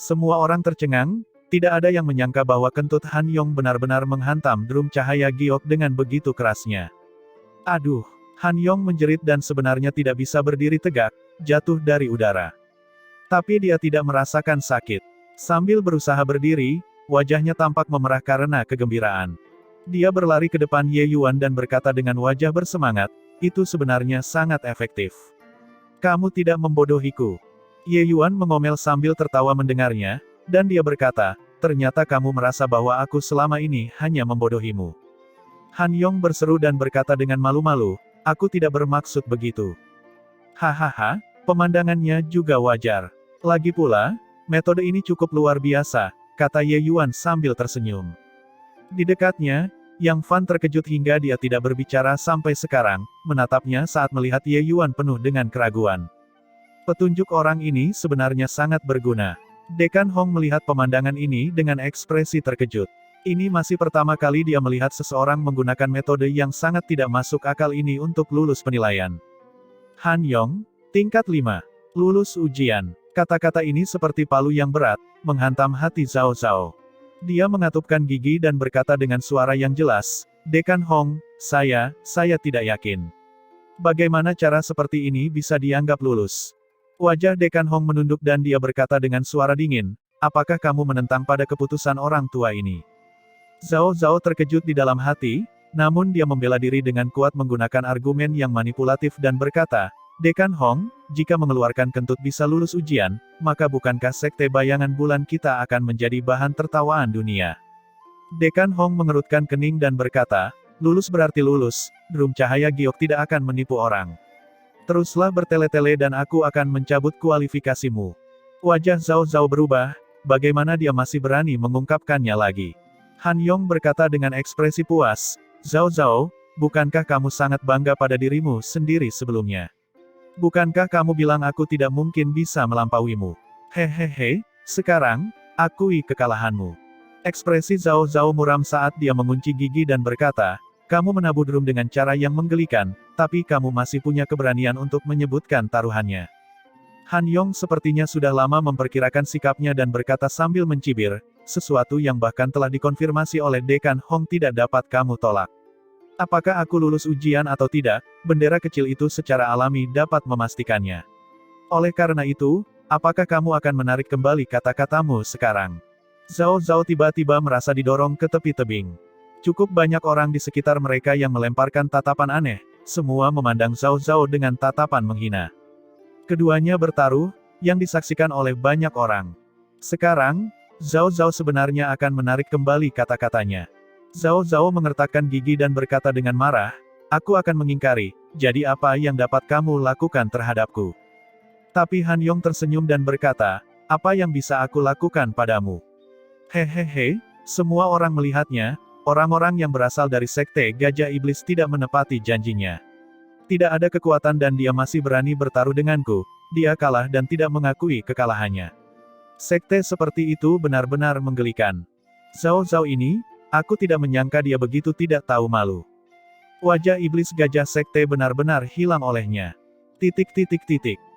Semua orang tercengang, tidak ada yang menyangka bahwa kentut Han Yong benar-benar menghantam drum cahaya giok dengan begitu kerasnya. "Aduh!" Han Yong menjerit dan sebenarnya tidak bisa berdiri tegak, jatuh dari udara. Tapi dia tidak merasakan sakit. Sambil berusaha berdiri, wajahnya tampak memerah karena kegembiraan. Dia berlari ke depan Ye Yuan dan berkata dengan wajah bersemangat, "Itu sebenarnya sangat efektif. Kamu tidak membodohiku." Ye Yuan mengomel sambil tertawa mendengarnya, dan dia berkata, "Ternyata kamu merasa bahwa aku selama ini hanya membodohimu." Han Yong berseru dan berkata dengan malu-malu, "Aku tidak bermaksud begitu." "Hahaha, pemandangannya juga wajar. Lagi pula, metode ini cukup luar biasa," kata Ye Yuan sambil tersenyum. Di dekatnya, Yang Fan terkejut hingga dia tidak berbicara sampai sekarang, menatapnya saat melihat Ye Yuan penuh dengan keraguan. Petunjuk orang ini sebenarnya sangat berguna. Dekan Hong melihat pemandangan ini dengan ekspresi terkejut. Ini masih pertama kali dia melihat seseorang menggunakan metode yang sangat tidak masuk akal ini untuk lulus penilaian. Han Yong, tingkat 5. Lulus ujian. Kata-kata ini seperti palu yang berat, menghantam hati Zhao Zhao. Dia mengatupkan gigi dan berkata dengan suara yang jelas, "Dekan Hong, saya tidak yakin. Bagaimana cara seperti ini bisa dianggap lulus?" Wajah Dekan Hong menunduk dan dia berkata dengan suara dingin, "Apakah kamu menentang pada keputusan orang tua ini?" Zhao Zhao terkejut di dalam hati, namun dia membela diri dengan kuat menggunakan argumen yang manipulatif dan berkata, "Dekan Hong, jika mengeluarkan kentut bisa lulus ujian, maka bukankah sekte bayangan bulan kita akan menjadi bahan tertawaan dunia?" Dekan Hong mengerutkan kening dan berkata, "Lulus berarti lulus, drum cahaya giok tidak akan menipu orang. Teruslah bertele-tele dan aku akan mencabut kualifikasimu." Wajah Zhao Zhao berubah, bagaimana dia masih berani mengungkapkannya lagi. Han Yong berkata dengan ekspresi puas, "Zhao Zhao, bukankah kamu sangat bangga pada dirimu sendiri sebelumnya? Bukankah kamu bilang aku tidak mungkin bisa melampauimu? Hehehe, sekarang, akui kekalahanmu." Ekspresi Zhao Zhao muram saat dia mengunci gigi dan berkata, "Kamu menabuh drum dengan cara yang menggelikan, tapi kamu masih punya keberanian untuk menyebutkan taruhannya." Han Yong sepertinya sudah lama memperkirakan sikapnya dan berkata sambil mencibir, "Sesuatu yang bahkan telah dikonfirmasi oleh Dekan Hong tidak dapat kamu tolak. Apakah aku lulus ujian atau tidak, bendera kecil itu secara alami dapat memastikannya. Oleh karena itu, apakah kamu akan menarik kembali kata-katamu sekarang?" Zhao Zhao tiba-tiba merasa didorong ke tepi tebing. Cukup banyak orang di sekitar mereka yang melemparkan tatapan aneh, semua memandang Zhao Zhao dengan tatapan menghina. Keduanya bertaruh, yang disaksikan oleh banyak orang. Sekarang, Zhao Zhao sebenarnya akan menarik kembali kata-katanya. Zhao Zhao mengertakkan gigi dan berkata dengan marah, aku akan mengingkari, jadi apa yang dapat kamu lakukan terhadapku? Tapi Han Yong tersenyum dan berkata, apa yang bisa aku lakukan padamu? Hehehe, semua orang melihatnya, orang-orang yang berasal dari Sekte Gajah Iblis tidak menepati janjinya. Tidak ada kekuatan dan dia masih berani bertaruh denganku, dia kalah dan tidak mengakui kekalahannya. Sekte seperti itu benar-benar menggelikan. Zhao Zhao ini, aku tidak menyangka dia begitu tidak tahu malu. Wajah iblis gajah sekte benar-benar hilang olehnya.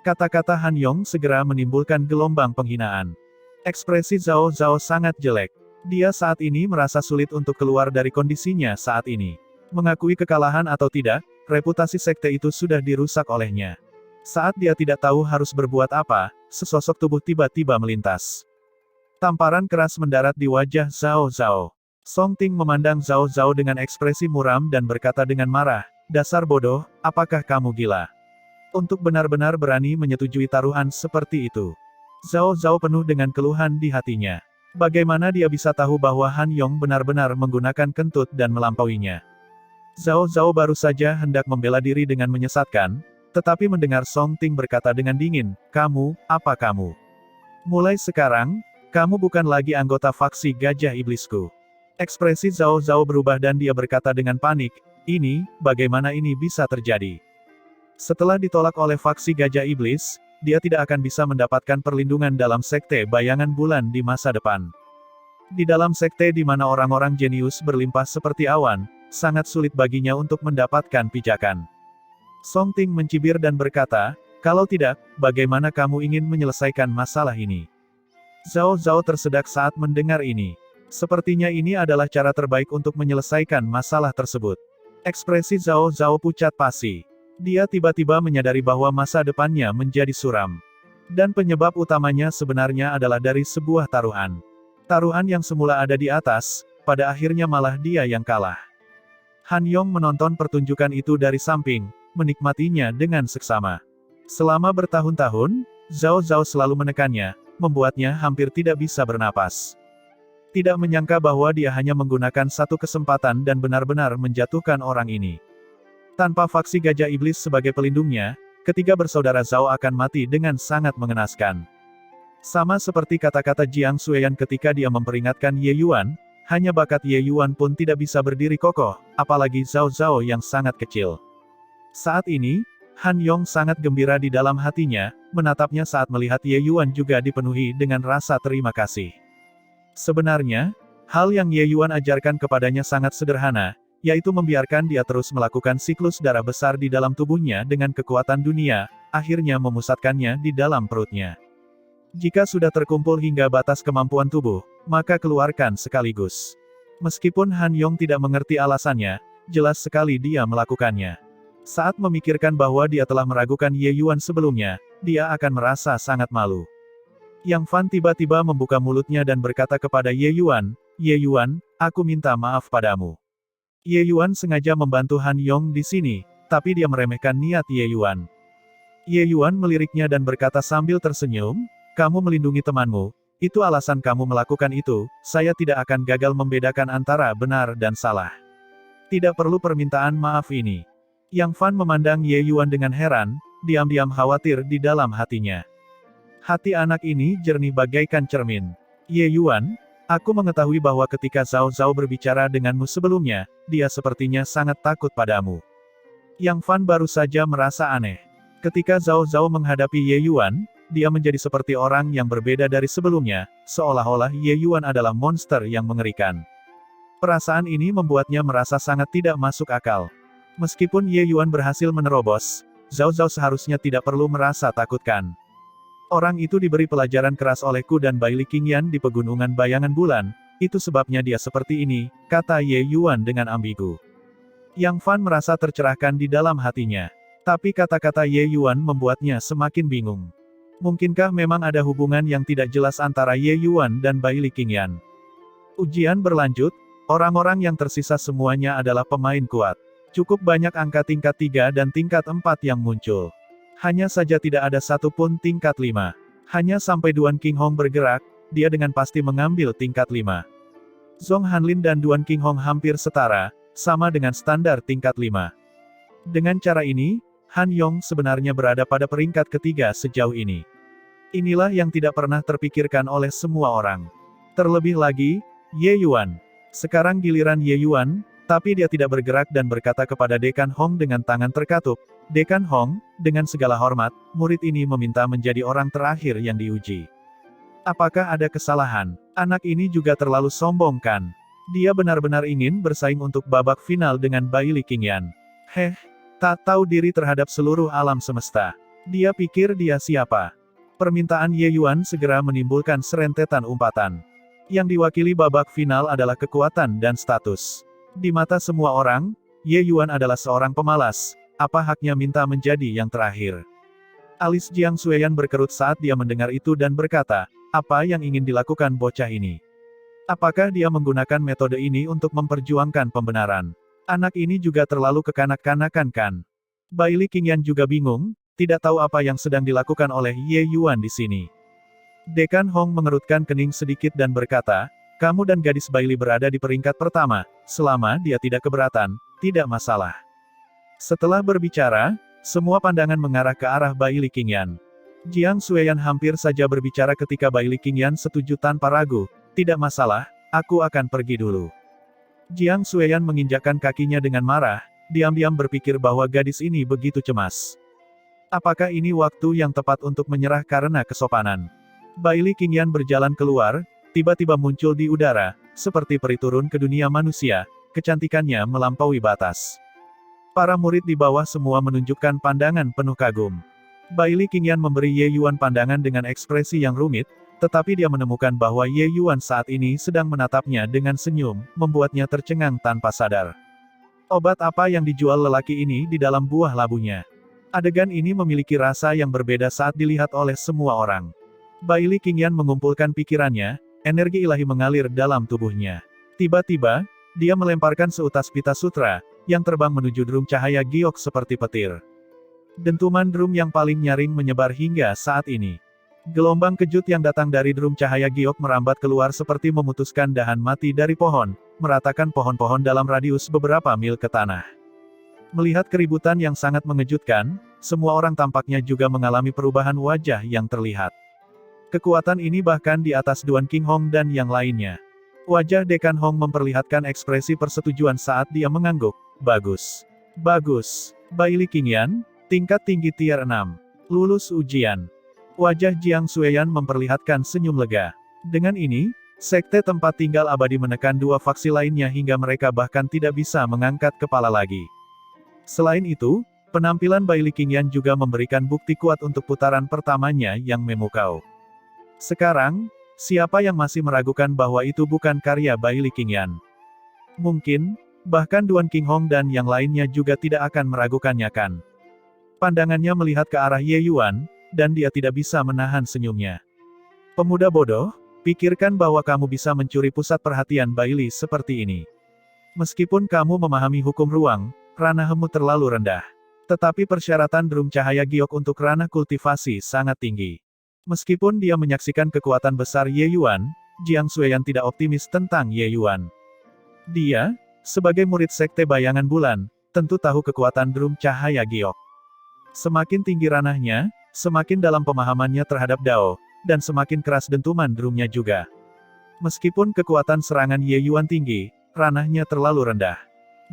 Kata-kata Han Yong segera menimbulkan gelombang penghinaan. Ekspresi Zhao Zhao sangat jelek. Dia saat ini merasa sulit untuk keluar dari kondisinya saat ini. Mengakui kekalahan atau tidak, reputasi sekte itu sudah dirusak olehnya. Saat dia tidak tahu harus berbuat apa, sesosok tubuh tiba-tiba melintas. Tamparan keras mendarat di wajah Zhao Zhao. Song Ting memandang Zhao Zhao dengan ekspresi muram dan berkata dengan marah, dasar bodoh, apakah kamu gila? Untuk benar-benar berani menyetujui taruhan seperti itu. Zhao Zhao penuh dengan keluhan di hatinya. Bagaimana dia bisa tahu bahwa Han Yong benar-benar menggunakan kentut dan melampauinya? Zhao Zhao baru saja hendak membela diri dengan menyesatkan, tetapi mendengar Song Ting berkata dengan dingin, kamu, apa kamu? Mulai sekarang, kamu bukan lagi anggota faksi Gajah Iblisku. Ekspresi Zhao Zhao berubah dan dia berkata dengan panik, ini, bagaimana ini bisa terjadi? Setelah ditolak oleh faksi Gajah Iblis, dia tidak akan bisa mendapatkan perlindungan dalam sekte bayangan bulan di masa depan. Di dalam sekte di mana orang-orang jenius berlimpah seperti awan, sangat sulit baginya untuk mendapatkan pijakan. Song Ting mencibir dan berkata, kalau tidak, bagaimana kamu ingin menyelesaikan masalah ini? Zhao Zhao tersedak saat mendengar ini. Sepertinya ini adalah cara terbaik untuk menyelesaikan masalah tersebut. Ekspresi Zhao Zhao pucat pasi. Dia tiba-tiba menyadari bahwa masa depannya menjadi suram. Dan penyebab utamanya sebenarnya adalah dari sebuah taruhan. Taruhan yang semula ada di atas, pada akhirnya malah dia yang kalah. Han Yong menonton pertunjukan itu dari samping, menikmatinya dengan seksama. Selama bertahun-tahun, Zhao Zhao selalu menekannya, membuatnya hampir tidak bisa bernapas. Tidak menyangka bahwa dia hanya menggunakan satu kesempatan dan benar-benar menjatuhkan orang ini. Tanpa faksi Gajah Iblis sebagai pelindungnya, ketiga bersaudara Zhao akan mati dengan sangat mengenaskan. Sama seperti kata-kata Jiang Xueyan ketika dia memperingatkan Ye Yuan, hanya bakat Ye Yuan pun tidak bisa berdiri kokoh, apalagi Zhao Zhao yang sangat kecil. Saat ini, Han Yong sangat gembira di dalam hatinya, menatapnya saat melihat Ye Yuan juga dipenuhi dengan rasa terima kasih. Sebenarnya, hal yang Ye Yuan ajarkan kepadanya sangat sederhana, yaitu membiarkan dia terus melakukan siklus darah besar di dalam tubuhnya dengan kekuatan dunia, akhirnya memusatkannya di dalam perutnya. Jika sudah terkumpul hingga batas kemampuan tubuh, maka keluarkan sekaligus. Meskipun Han Yong tidak mengerti alasannya, jelas sekali dia melakukannya. Saat memikirkan bahwa dia telah meragukan Ye Yuan sebelumnya, dia akan merasa sangat malu. Yang Fan tiba-tiba membuka mulutnya dan berkata kepada Ye Yuan, Ye Yuan, aku minta maaf padamu. Ye Yuan sengaja membantu Han Yong di sini, tapi dia meremehkan niat Ye Yuan. Ye Yuan meliriknya dan berkata sambil tersenyum, kamu melindungi temanmu, itu alasan kamu melakukan itu, saya tidak akan gagal membedakan antara benar dan salah. Tidak perlu permintaan maaf ini. Yang Fan memandang Ye Yuan dengan heran, diam-diam khawatir di dalam hatinya. Hati anak ini jernih bagaikan cermin. Ye Yuan, aku mengetahui bahwa ketika Zhao Zhao berbicara denganmu sebelumnya, dia sepertinya sangat takut padamu. Yang Fan baru saja merasa aneh. Ketika Zhao Zhao menghadapi Ye Yuan, dia menjadi seperti orang yang berbeda dari sebelumnya, seolah-olah Ye Yuan adalah monster yang mengerikan. Perasaan ini membuatnya merasa sangat tidak masuk akal. Meskipun Ye Yuan berhasil menerobos, Zhao Zhao seharusnya tidak perlu merasa takutkan. Orang itu diberi pelajaran keras olehku dan Bai Li Qingyan di pegunungan bayangan bulan, itu sebabnya dia seperti ini, kata Ye Yuan dengan ambigu. Yang Fan merasa tercerahkan di dalam hatinya. Tapi kata-kata Ye Yuan membuatnya semakin bingung. Mungkinkah memang ada hubungan yang tidak jelas antara Ye Yuan dan Bai Li Qingyan? Ujian berlanjut, orang-orang yang tersisa semuanya adalah pemain kuat. Cukup banyak angka tingkat 3 dan tingkat 4 yang muncul. Hanya saja tidak ada satupun tingkat 5. Hanya sampai Duan Qinghong bergerak, dia dengan pasti mengambil tingkat 5. Zhong Hanlin dan Duan Qinghong hampir setara, sama dengan standar tingkat 5. Dengan cara ini, Han Yong sebenarnya berada pada peringkat ketiga sejauh ini. Inilah yang tidak pernah terpikirkan oleh semua orang. Terlebih lagi, Ye Yuan. Sekarang giliran Ye Yuan, tapi dia tidak bergerak dan berkata kepada Dekan Hong dengan tangan terkatup, "Dekan Hong, dengan segala hormat, murid ini meminta menjadi orang terakhir yang diuji. Apakah ada kesalahan? Anak ini juga terlalu sombong kan? Dia benar-benar ingin bersaing untuk babak final dengan Bai Li Qingyan. Tak tahu diri terhadap seluruh alam semesta. Dia pikir dia siapa?" Permintaan Ye Yuan segera menimbulkan serentetan umpatan. Yang diwakili babak final adalah kekuatan dan status. Di mata semua orang, Ye Yuan adalah seorang pemalas. Apa haknya minta menjadi yang terakhir? Alis Jiang Xueyan berkerut saat dia mendengar itu dan berkata, apa yang ingin dilakukan bocah ini? Apakah dia menggunakan metode ini untuk memperjuangkan pembenaran? Anak ini juga terlalu kekanak-kanakan kan? Bai Li Qingyan juga bingung, tidak tahu apa yang sedang dilakukan oleh Ye Yuan di sini. Dekan Hong mengerutkan kening sedikit dan berkata, kamu dan gadis Bai Li berada di peringkat pertama, selama dia tidak keberatan, tidak masalah. Setelah berbicara, semua pandangan mengarah ke arah Bai Li Qingyan. Jiang Xueyan hampir saja berbicara ketika Bai Li Qingyan setuju tanpa ragu, tidak masalah, aku akan pergi dulu. Jiang Xueyan menginjakkan kakinya dengan marah, diam-diam berpikir bahwa gadis ini begitu cemas. Apakah ini waktu yang tepat untuk menyerah karena kesopanan? Bai Li Qingyan berjalan keluar, tiba-tiba muncul di udara, seperti peri turun ke dunia manusia, kecantikannya melampaui batas. Para murid di bawah semua menunjukkan pandangan penuh kagum. Bai Li Qingyan memberi Ye Yuan pandangan dengan ekspresi yang rumit, tetapi dia menemukan bahwa Ye Yuan saat ini sedang menatapnya dengan senyum, membuatnya tercengang tanpa sadar. Obat apa yang dijual lelaki ini di dalam buah labunya? Adegan ini memiliki rasa yang berbeda saat dilihat oleh semua orang. Bai Li Qingyan mengumpulkan pikirannya, energi ilahi mengalir dalam tubuhnya. Tiba-tiba, dia melemparkan seutas pita sutra, yang terbang menuju drum cahaya giok seperti petir. Dentuman drum yang paling nyaring menyebar hingga saat ini. Gelombang kejut yang datang dari drum cahaya giok merambat keluar seperti memutuskan dahan mati dari pohon, meratakan pohon-pohon dalam radius beberapa mil ke tanah. Melihat keributan yang sangat mengejutkan, semua orang tampaknya juga mengalami perubahan wajah yang terlihat. Kekuatan ini bahkan di atas Duan Qinghong dan yang lainnya. Wajah Dekan Hong memperlihatkan ekspresi persetujuan saat dia mengangguk. Bagus. Bagus. Bai Li Qingyan, tingkat tinggi tier 6. Lulus ujian. Wajah Jiang Xueyan memperlihatkan senyum lega. Dengan ini, sekte tempat tinggal abadi menekan dua faksi lainnya hingga mereka bahkan tidak bisa mengangkat kepala lagi. Selain itu, penampilan Bai Li Qingyan juga memberikan bukti kuat untuk putaran pertamanya yang memukau. Sekarang, siapa yang masih meragukan bahwa itu bukan karya Bai Li Qingyan? Mungkin, bahkan Duan Qinghong dan yang lainnya juga tidak akan meragukannya kan? Pandangannya melihat ke arah Ye Yuan, dan dia tidak bisa menahan senyumnya. Pemuda bodoh, pikirkan bahwa kamu bisa mencuri pusat perhatian Bai Li seperti ini. Meskipun kamu memahami hukum ruang, ranahmu terlalu rendah. Tetapi persyaratan drum cahaya giok untuk ranah kultivasi sangat tinggi. Meskipun dia menyaksikan kekuatan besar Ye Yuan, Jiang Xueyan tidak optimis tentang Ye Yuan. Dia, sebagai murid sekte bayangan bulan, tentu tahu kekuatan drum cahaya giok. Semakin tinggi ranahnya, semakin dalam pemahamannya terhadap Dao, dan semakin keras dentuman drumnya juga. Meskipun kekuatan serangan Ye Yuan tinggi, ranahnya terlalu rendah.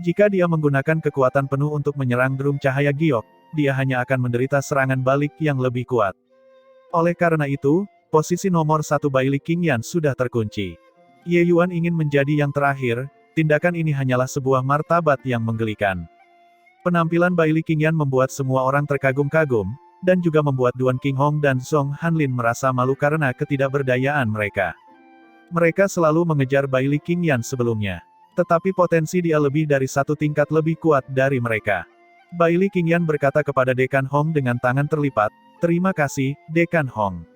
Jika dia menggunakan kekuatan penuh untuk menyerang drum cahaya giok, dia hanya akan menderita serangan balik yang lebih kuat. Oleh karena itu, posisi nomor 1 Bai Li Qingyan sudah terkunci. Ye Yuan ingin menjadi yang terakhir, tindakan ini hanyalah sebuah martabat yang menggelikan. Penampilan Bai Li Qingyan membuat semua orang terkagum-kagum, dan juga membuat Duan Qinghong dan Zhong Hanlin merasa malu karena ketidakberdayaan mereka. Mereka selalu mengejar Bai Li Qingyan sebelumnya. Tetapi potensi dia lebih dari satu tingkat lebih kuat dari mereka. Bai Li Qingyan berkata kepada Dekan Hong dengan tangan terlipat, terima kasih, Dekan Hong.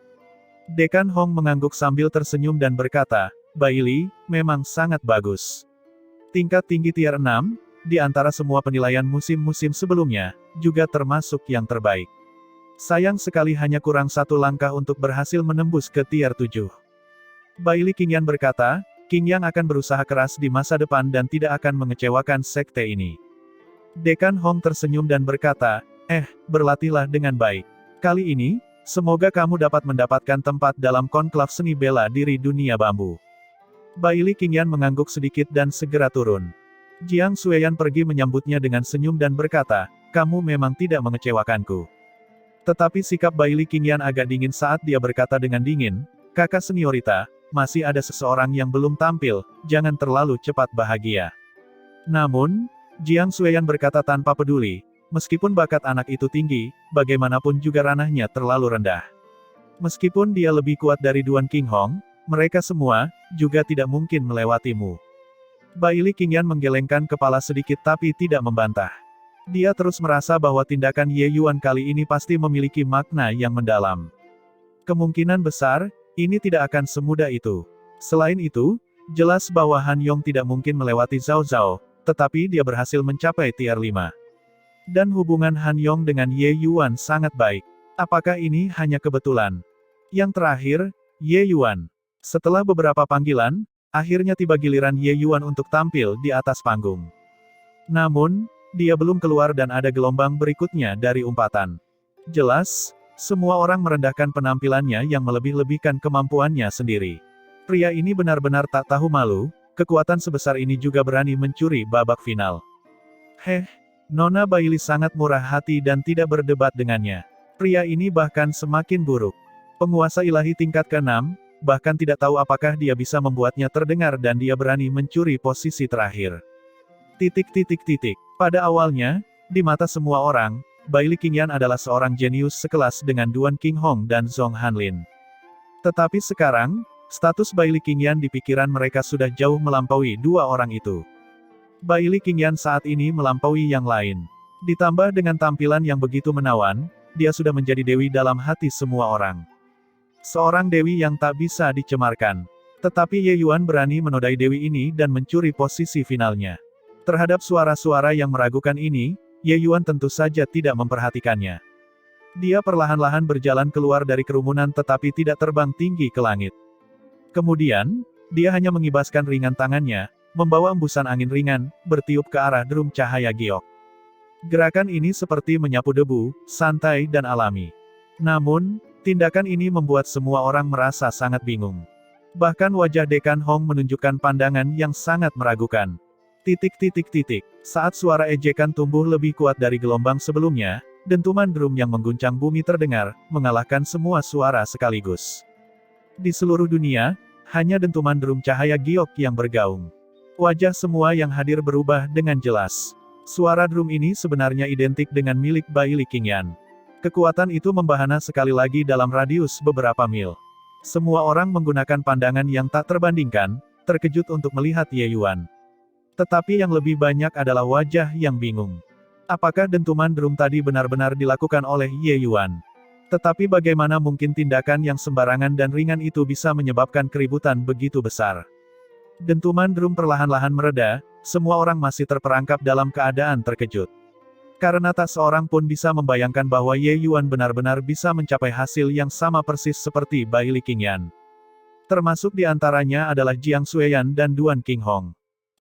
Dekan Hong mengangguk sambil tersenyum dan berkata, Bai Li, memang sangat bagus. Tingkat tinggi tier 6, di antara semua penilaian musim-musim sebelumnya, juga termasuk yang terbaik. Sayang sekali hanya kurang satu langkah untuk berhasil menembus ke tier 7. Bai Li Qingyan berkata, Qingyang akan berusaha keras di masa depan dan tidak akan mengecewakan sekte ini. Dekan Hong tersenyum dan berkata, berlatihlah dengan baik. Kali ini, semoga kamu dapat mendapatkan tempat dalam konklav seni bela diri dunia bambu. Bai Li Qingyan mengangguk sedikit dan segera turun. Jiang Xueyan pergi menyambutnya dengan senyum dan berkata, kamu memang tidak mengecewakanku. Tetapi sikap Bai Li Qingyan agak dingin saat dia berkata dengan dingin, kakak seniorita, masih ada seseorang yang belum tampil, jangan terlalu cepat bahagia. Namun, Jiang Xueyan berkata tanpa peduli, meskipun bakat anak itu tinggi, bagaimanapun juga ranahnya terlalu rendah. Meskipun dia lebih kuat dari Duan Qinghong, mereka semua juga tidak mungkin melewatimu. Bai Li Qingyan menggelengkan kepala sedikit tapi tidak membantah. Dia terus merasa bahwa tindakan Ye Yuan kali ini pasti memiliki makna yang mendalam. Kemungkinan besar, ini tidak akan semudah itu. Selain itu, jelas bahwa Han Yong tidak mungkin melewati Zhao Zhao, tetapi dia berhasil mencapai tier 5. Dan hubungan Han Yong dengan Ye Yuan sangat baik. Apakah ini hanya kebetulan? Yang terakhir, Ye Yuan. Setelah beberapa panggilan, akhirnya tiba giliran Ye Yuan untuk tampil di atas panggung. Namun, dia belum keluar dan ada gelombang berikutnya dari umpatan. Jelas, semua orang merendahkan penampilannya yang melebih-lebihkan kemampuannya sendiri. Pria ini benar-benar tak tahu malu, kekuatan sebesar ini juga berani mencuri babak final. Nona Bai Li sangat murah hati dan tidak berdebat dengannya. Pria ini bahkan semakin buruk. Penguasa ilahi tingkat ke-6, bahkan tidak tahu apakah dia bisa membuatnya terdengar dan dia berani mencuri posisi terakhir. Pada awalnya, di mata semua orang, Bai Li Qingyan adalah seorang jenius sekelas dengan Duan Qinghong dan Zhong Hanlin. Tetapi sekarang, status Bai Li Qingyan di pikiran mereka sudah jauh melampaui dua orang itu. Bai Li Qingyan saat ini melampaui yang lain. Ditambah dengan tampilan yang begitu menawan, dia sudah menjadi dewi dalam hati semua orang. Seorang dewi yang tak bisa dicemarkan. Tetapi Ye Yuan berani menodai dewi ini dan mencuri posisi finalnya. Terhadap suara-suara yang meragukan ini, Ye Yuan tentu saja tidak memperhatikannya. Dia perlahan-lahan berjalan keluar dari kerumunan tetapi tidak terbang tinggi ke langit. Kemudian, dia hanya mengibaskan ringan tangannya, membawa embusan angin ringan, bertiup ke arah drum cahaya giok. Gerakan ini seperti menyapu debu, santai dan alami. Namun, tindakan ini membuat semua orang merasa sangat bingung. Bahkan wajah Dekan Hong menunjukkan pandangan yang sangat meragukan. Saat suara ejekan tumbuh lebih kuat dari gelombang sebelumnya, dentuman drum yang mengguncang bumi terdengar, mengalahkan semua suara sekaligus. Di seluruh dunia, hanya dentuman drum cahaya giok yang bergaung. Wajah semua yang hadir berubah dengan jelas. Suara drum ini sebenarnya identik dengan milik Bai Li Qingyan. Kekuatan itu membahana sekali lagi dalam radius beberapa mil. Semua orang menggunakan pandangan yang tak terbandingkan, terkejut untuk melihat Ye Yuan. Tetapi yang lebih banyak adalah wajah yang bingung. Apakah dentuman drum tadi benar-benar dilakukan oleh Ye Yuan? Tetapi bagaimana mungkin tindakan yang sembarangan dan ringan itu bisa menyebabkan keributan begitu besar? Dentuman drum perlahan-lahan mereda, semua orang masih terperangkap dalam keadaan terkejut. Karena tak seorang pun bisa membayangkan bahwa Ye Yuan benar-benar bisa mencapai hasil yang sama persis seperti Bai Li Qingyan. Termasuk di antaranya adalah Jiang Xueyan dan Duan Qinghong.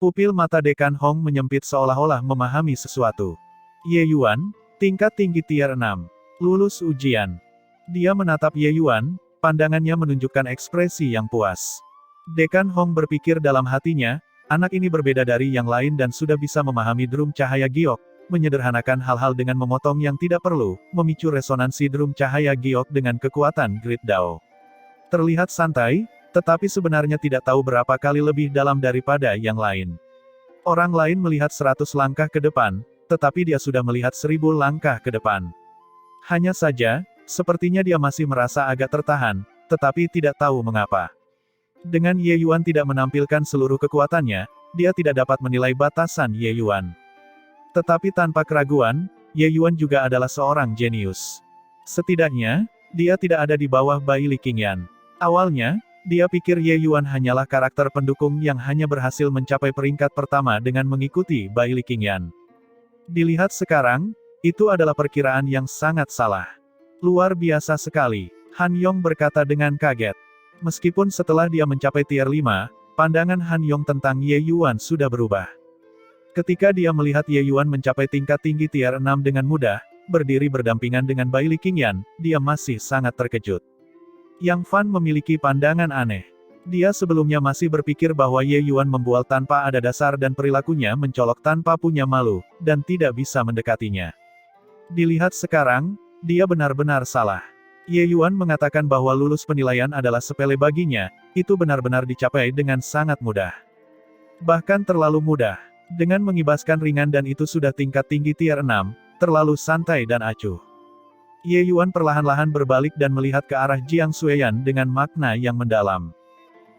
Pupil mata Dekan Hong menyempit seolah-olah memahami sesuatu. Ye Yuan, tingkat tinggi tier 6. Lulus ujian. Dia menatap Ye Yuan, pandangannya menunjukkan ekspresi yang puas. Dekan Hong berpikir dalam hatinya, anak ini berbeda dari yang lain dan sudah bisa memahami drum cahaya giok, menyederhanakan hal-hal dengan memotong yang tidak perlu, memicu resonansi drum cahaya giok dengan kekuatan Grid Dao. Terlihat santai, tetapi sebenarnya tidak tahu berapa kali lebih dalam daripada yang lain. Orang lain melihat 100 langkah ke depan, tetapi dia sudah melihat 1000 langkah ke depan. Hanya saja, sepertinya dia masih merasa agak tertahan, tetapi tidak tahu mengapa. Dengan Ye Yuan tidak menampilkan seluruh kekuatannya, dia tidak dapat menilai batasan Ye Yuan. Tetapi tanpa keraguan, Ye Yuan juga adalah seorang jenius. Setidaknya, dia tidak ada di bawah Bai Li Qingyan. Awalnya, dia pikir Ye Yuan hanyalah karakter pendukung yang hanya berhasil mencapai peringkat pertama dengan mengikuti Bai Li Qingyan. Dilihat sekarang, itu adalah perkiraan yang sangat salah. Luar biasa sekali, Han Yong berkata dengan kaget. Meskipun setelah dia mencapai tier 5, pandangan Han Yong tentang Ye Yuan sudah berubah. Ketika dia melihat Ye Yuan mencapai tingkat tinggi tier 6 dengan mudah, berdiri berdampingan dengan Bai Li Qingyan, dia masih sangat terkejut. Yang Fan memiliki pandangan aneh. Dia sebelumnya masih berpikir bahwa Ye Yuan membual tanpa ada dasar dan perilakunya mencolok tanpa punya malu, dan tidak bisa mendekatinya. Dilihat sekarang, dia benar-benar salah. Ye Yuan mengatakan bahwa lulus penilaian adalah sepele baginya, itu benar-benar dicapai dengan sangat mudah. Bahkan terlalu mudah. Dengan mengibaskan ringan dan itu sudah tingkat tinggi tier 6, terlalu santai dan acuh. Ye Yuan perlahan-lahan berbalik dan melihat ke arah Jiang Xueyan dengan makna yang mendalam.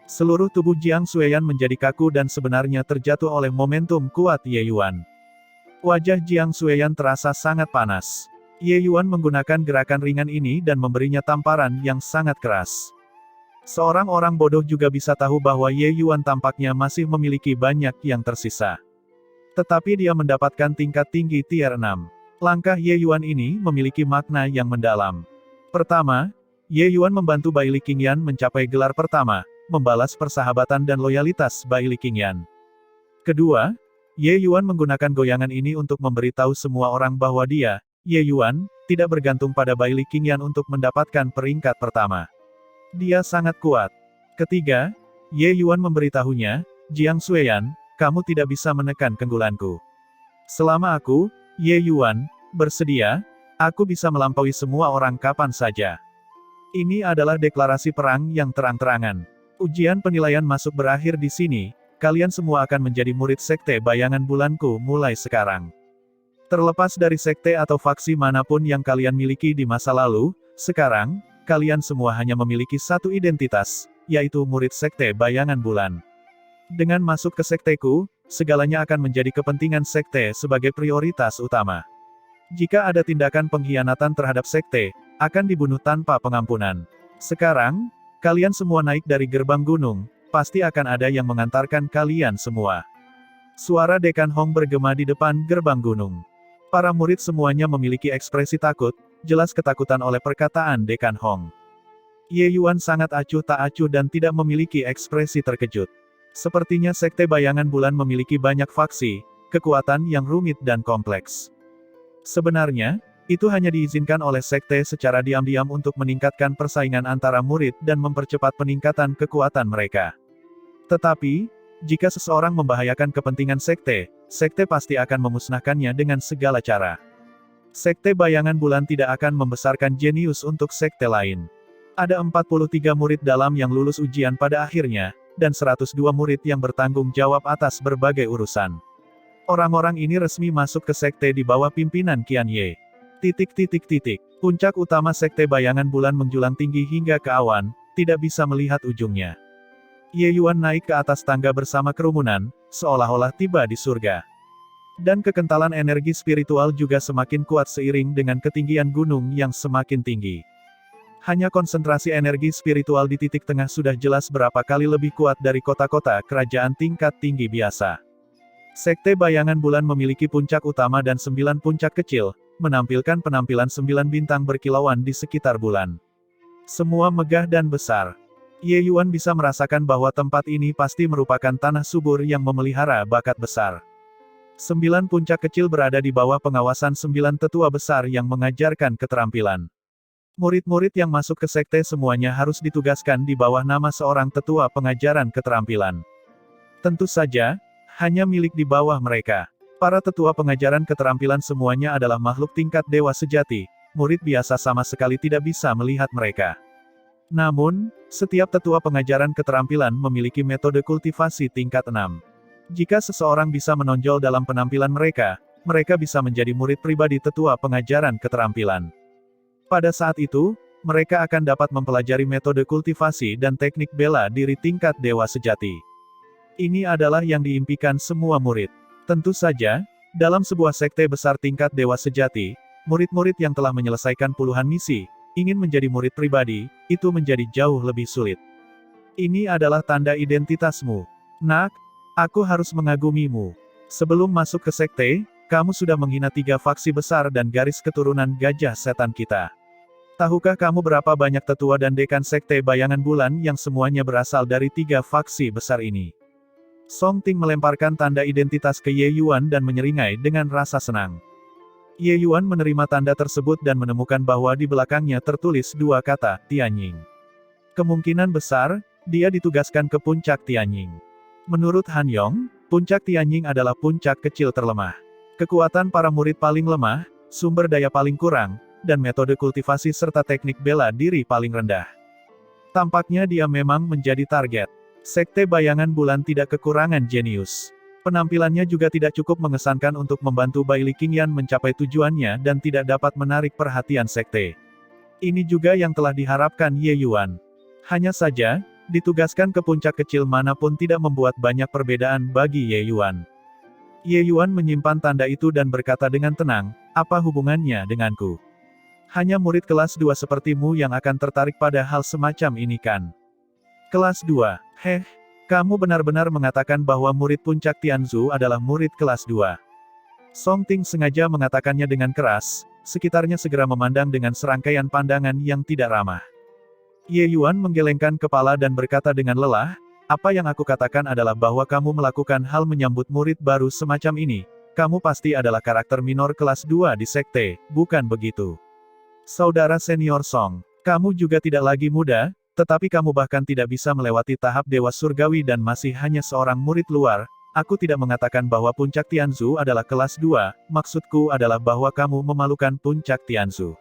Seluruh tubuh Jiang Xueyan menjadi kaku dan sebenarnya terjatuh oleh momentum kuat Ye Yuan. Wajah Jiang Xueyan terasa sangat panas. Ye Yuan menggunakan gerakan ringan ini dan memberinya tamparan yang sangat keras. Seorang orang bodoh juga bisa tahu bahwa Ye Yuan tampaknya masih memiliki banyak yang tersisa. Tetapi dia mendapatkan tingkat tinggi tier 6. Langkah Ye Yuan ini memiliki makna yang mendalam. Pertama, Ye Yuan membantu Bai Li Qingyan mencapai gelar pertama, membalas persahabatan dan loyalitas Bai Li Qingyan. Kedua, Ye Yuan menggunakan goyangan ini untuk memberitahu semua orang bahwa dia, Ye Yuan, tidak bergantung pada Bai Li Qingyan untuk mendapatkan peringkat pertama. Dia sangat kuat. Ketiga, Ye Yuan memberitahunya, Jiang Xueyan, kamu tidak bisa menekan keunggulanku. Selama aku, Ye Yuan, bersedia, aku bisa melampaui semua orang kapan saja. Ini adalah deklarasi perang yang terang-terangan. Ujian penilaian masuk berakhir di sini, kalian semua akan menjadi murid sekte bayangan bulanku mulai sekarang. Terlepas dari sekte atau faksi manapun yang kalian miliki di masa lalu, sekarang, kalian semua hanya memiliki satu identitas, yaitu murid sekte bayangan bulan. Dengan masuk ke sekteku, segalanya akan menjadi kepentingan sekte sebagai prioritas utama. Jika ada tindakan pengkhianatan terhadap sekte, akan dibunuh tanpa pengampunan. Sekarang, kalian semua naik dari gerbang gunung, pasti akan ada yang mengantarkan kalian semua. Suara Dekan Hong bergema di depan gerbang gunung. Para murid semuanya memiliki ekspresi takut, jelas ketakutan oleh perkataan Dekan Hong. Ye Yuan sangat acuh tak acuh dan tidak memiliki ekspresi terkejut. Sepertinya sekte bayangan bulan memiliki banyak faksi, kekuatan yang rumit dan kompleks. Sebenarnya, itu hanya diizinkan oleh sekte secara diam-diam untuk meningkatkan persaingan antara murid dan mempercepat peningkatan kekuatan mereka. Tetapi, jika seseorang membahayakan kepentingan sekte, sekte pasti akan memusnahkannya dengan segala cara. Sekte bayangan bulan tidak akan membesarkan jenius untuk sekte lain. Ada 43 murid dalam yang lulus ujian pada akhirnya, dan 102 murid yang bertanggung jawab atas berbagai urusan. Orang-orang ini resmi masuk ke sekte di bawah pimpinan Qian Ye. Puncak utama sekte bayangan bulan menjulang tinggi hingga ke awan, tidak bisa melihat ujungnya. Ye Yuan naik ke atas tangga bersama kerumunan, seolah-olah tiba di surga. Dan kekentalan energi spiritual juga semakin kuat seiring dengan ketinggian gunung yang semakin tinggi. Hanya konsentrasi energi spiritual di titik tengah sudah jelas berapa kali lebih kuat dari kota-kota kerajaan tingkat tinggi biasa. Sekte bayangan bulan memiliki puncak utama dan 9 puncak kecil, menampilkan penampilan 9 bintang berkilauan di sekitar bulan. Semua megah dan besar. Ye Yuan bisa merasakan bahwa tempat ini pasti merupakan tanah subur yang memelihara bakat besar. 9 puncak kecil berada di bawah pengawasan 9 tetua besar yang mengajarkan keterampilan. Murid-murid yang masuk ke sekte semuanya harus ditugaskan di bawah nama seorang tetua pengajaran keterampilan. Tentu saja, hanya milik di bawah mereka. Para tetua pengajaran keterampilan semuanya adalah makhluk tingkat dewa sejati, murid biasa sama sekali tidak bisa melihat mereka. Namun, setiap tetua pengajaran keterampilan memiliki metode kultivasi tingkat 6. Jika seseorang bisa menonjol dalam penampilan mereka, mereka bisa menjadi murid pribadi tetua pengajaran keterampilan. Pada saat itu, mereka akan dapat mempelajari metode kultivasi dan teknik bela diri tingkat dewa sejati. Ini adalah yang diimpikan semua murid. Tentu saja, dalam sebuah sekte besar tingkat dewa sejati, murid-murid yang telah menyelesaikan puluhan misi, ingin menjadi murid pribadi, itu menjadi jauh lebih sulit. Ini adalah tanda identitasmu. Nak, aku harus mengagumimu. Sebelum masuk ke sekte, kamu sudah menghina 3 faksi besar dan garis keturunan gajah setan kita. Tahukah kamu berapa banyak tetua dan dekan sekte bayangan bulan yang semuanya berasal dari 3 faksi besar ini? Song Ting melemparkan tanda identitas ke Ye Yuan dan menyeringai dengan rasa senang. Ye Yuan menerima tanda tersebut dan menemukan bahwa di belakangnya tertulis 2 kata, Tianying. Kemungkinan besar, dia ditugaskan ke puncak Tianying. Menurut Han Yong, puncak Tianying adalah puncak kecil terlemah. Kekuatan para murid paling lemah, sumber daya paling kurang, dan metode kultivasi serta teknik bela diri paling rendah. Tampaknya dia memang menjadi target. Sekte bayangan bulan tidak kekurangan jenius. Penampilannya juga tidak cukup mengesankan untuk membantu Bai Li Qingyan mencapai tujuannya dan tidak dapat menarik perhatian sekte. Ini juga yang telah diharapkan Ye Yuan. Hanya saja, ditugaskan ke puncak kecil manapun tidak membuat banyak perbedaan bagi Ye Yuan. Ye Yuan menyimpan tanda itu dan berkata dengan tenang, apa hubungannya denganku? Hanya murid kelas 2 sepertimu yang akan tertarik pada hal semacam ini kan? Kelas 2, kamu benar-benar mengatakan bahwa murid puncak Tianzu adalah murid kelas 2. Song Ting sengaja mengatakannya dengan keras, sekitarnya segera memandang dengan serangkaian pandangan yang tidak ramah. Ye Yuan menggelengkan kepala dan berkata dengan lelah, apa yang aku katakan adalah bahwa kamu melakukan hal menyambut murid baru semacam ini, kamu pasti adalah karakter minor kelas 2 di sekte, bukan begitu? Saudara senior Song, kamu juga tidak lagi muda, tetapi kamu bahkan tidak bisa melewati tahap Dewa Surgawi dan masih hanya seorang murid luar. Aku tidak mengatakan bahwa puncak Tianzu adalah kelas 2, maksudku adalah bahwa kamu memalukan puncak Tianzu.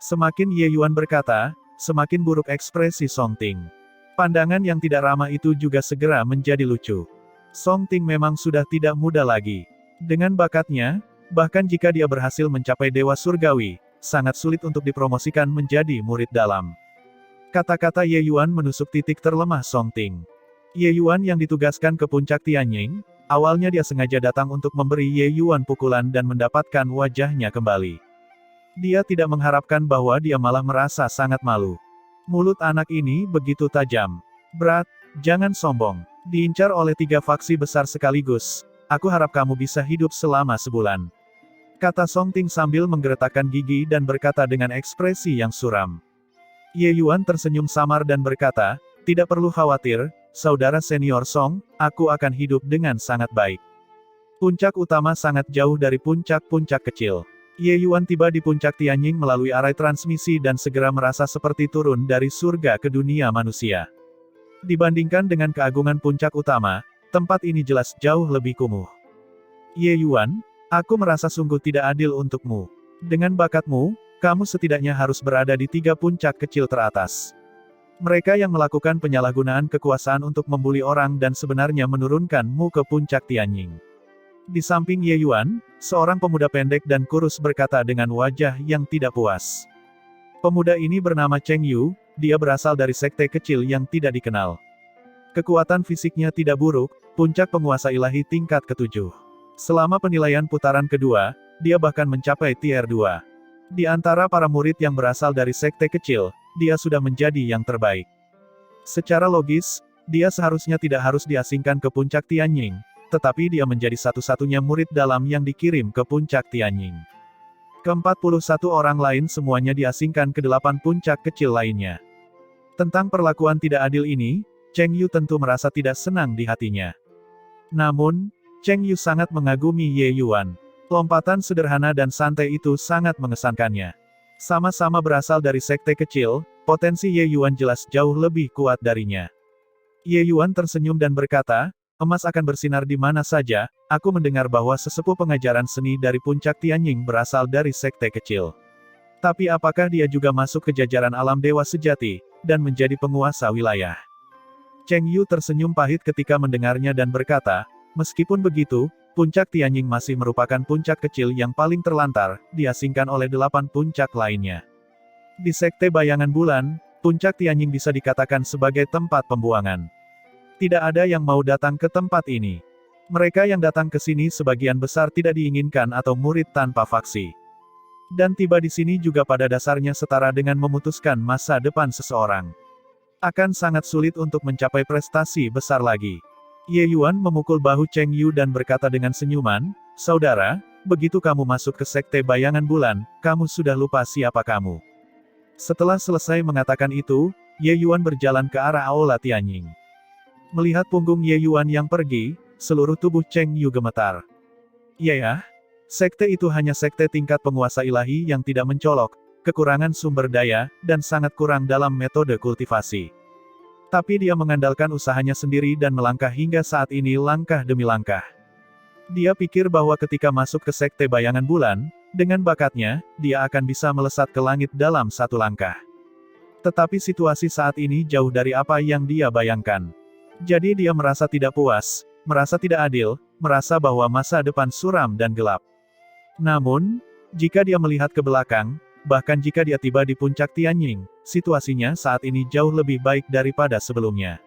Semakin Ye Yuan berkata, semakin buruk ekspresi Song Ting. Pandangan yang tidak ramah itu juga segera menjadi lucu. Song Ting memang sudah tidak muda lagi. Dengan bakatnya, bahkan jika dia berhasil mencapai Dewa Surgawi, sangat sulit untuk dipromosikan menjadi murid dalam. Kata-kata Ye Yuan menusuk titik terlemah Song Ting. Ye Yuan yang ditugaskan ke puncak Tianying, awalnya dia sengaja datang untuk memberi Ye Yuan pukulan dan mendapatkan wajahnya kembali. Dia tidak mengharapkan bahwa dia malah merasa sangat malu. Mulut anak ini begitu tajam. Berat, jangan sombong. Diincar oleh 3 faksi besar sekaligus. Aku harap kamu bisa hidup selama sebulan. Kata Song Ting sambil menggeretakkan gigi dan berkata dengan ekspresi yang suram. Ye Yuan tersenyum samar dan berkata, tidak perlu khawatir, saudara senior Song, aku akan hidup dengan sangat baik. Puncak utama sangat jauh dari puncak-puncak kecil. Ye Yuan tiba di puncak Tianying melalui arai transmisi dan segera merasa seperti turun dari surga ke dunia manusia. Dibandingkan dengan keagungan puncak utama, tempat ini jelas jauh lebih kumuh. Ye Yuan, aku merasa sungguh tidak adil untukmu. Dengan bakatmu, kamu setidaknya harus berada di 3 puncak kecil teratas. Mereka yang melakukan penyalahgunaan kekuasaan untuk membuli orang dan sebenarnya menurunkanmu ke puncak Tianying. Di samping Ye Yuan, seorang pemuda pendek dan kurus berkata dengan wajah yang tidak puas. Pemuda ini bernama Cheng Yu, dia berasal dari sekte kecil yang tidak dikenal. Kekuatan fisiknya tidak buruk, puncak penguasa ilahi tingkat ke-7. Selama penilaian putaran kedua, dia bahkan mencapai tier 2. Di antara para murid yang berasal dari sekte kecil, dia sudah menjadi yang terbaik. Secara logis, dia seharusnya tidak harus diasingkan ke puncak Tianying, tetapi dia menjadi satu-satunya murid dalam yang dikirim ke puncak Tianying. Ke-41 orang lain semuanya diasingkan ke 8 puncak kecil lainnya. Tentang perlakuan tidak adil ini, Cheng Yu tentu merasa tidak senang di hatinya. Namun, Cheng Yu sangat mengagumi Ye Yuan. Lompatan sederhana dan santai itu sangat mengesankannya. Sama-sama berasal dari sekte kecil, potensi Ye Yuan jelas jauh lebih kuat darinya. Ye Yuan tersenyum dan berkata, emas akan bersinar di mana saja, aku mendengar bahwa sesepuh pengajaran seni dari puncak Tianying berasal dari sekte kecil. Tapi apakah dia juga masuk ke jajaran alam dewa sejati, dan menjadi penguasa wilayah? Cheng Yu tersenyum pahit ketika mendengarnya dan berkata, meskipun begitu, puncak Tianying masih merupakan puncak kecil yang paling terlantar, diasingkan oleh 8 puncak lainnya. Di sekte bayangan bulan, puncak Tianying bisa dikatakan sebagai tempat pembuangan. Tidak ada yang mau datang ke tempat ini. Mereka yang datang ke sini sebagian besar tidak diinginkan atau murid tanpa faksi. Dan tiba di sini juga pada dasarnya setara dengan memutuskan masa depan seseorang. Akan sangat sulit untuk mencapai prestasi besar lagi. Ye Yuan memukul bahu Cheng Yu dan berkata dengan senyuman, saudara, begitu kamu masuk ke sekte bayangan bulan, kamu sudah lupa siapa kamu. Setelah selesai mengatakan itu, Ye Yuan berjalan ke arah Aula Tianying. Melihat punggung Ye Yuan yang pergi, seluruh tubuh Cheng Yu gemetar. Ya, sekte itu hanya sekte tingkat penguasa ilahi yang tidak mencolok, kekurangan sumber daya, dan sangat kurang dalam metode kultivasi. Tapi dia mengandalkan usahanya sendiri dan melangkah hingga saat ini langkah demi langkah. Dia pikir bahwa ketika masuk ke sekte bayangan bulan, dengan bakatnya, dia akan bisa melesat ke langit dalam satu langkah. Tetapi situasi saat ini jauh dari apa yang dia bayangkan. Jadi dia merasa tidak puas, merasa tidak adil, merasa bahwa masa depan suram dan gelap. Namun, jika dia melihat ke belakang, bahkan jika dia tiba di puncak Tianying, situasinya saat ini jauh lebih baik daripada sebelumnya.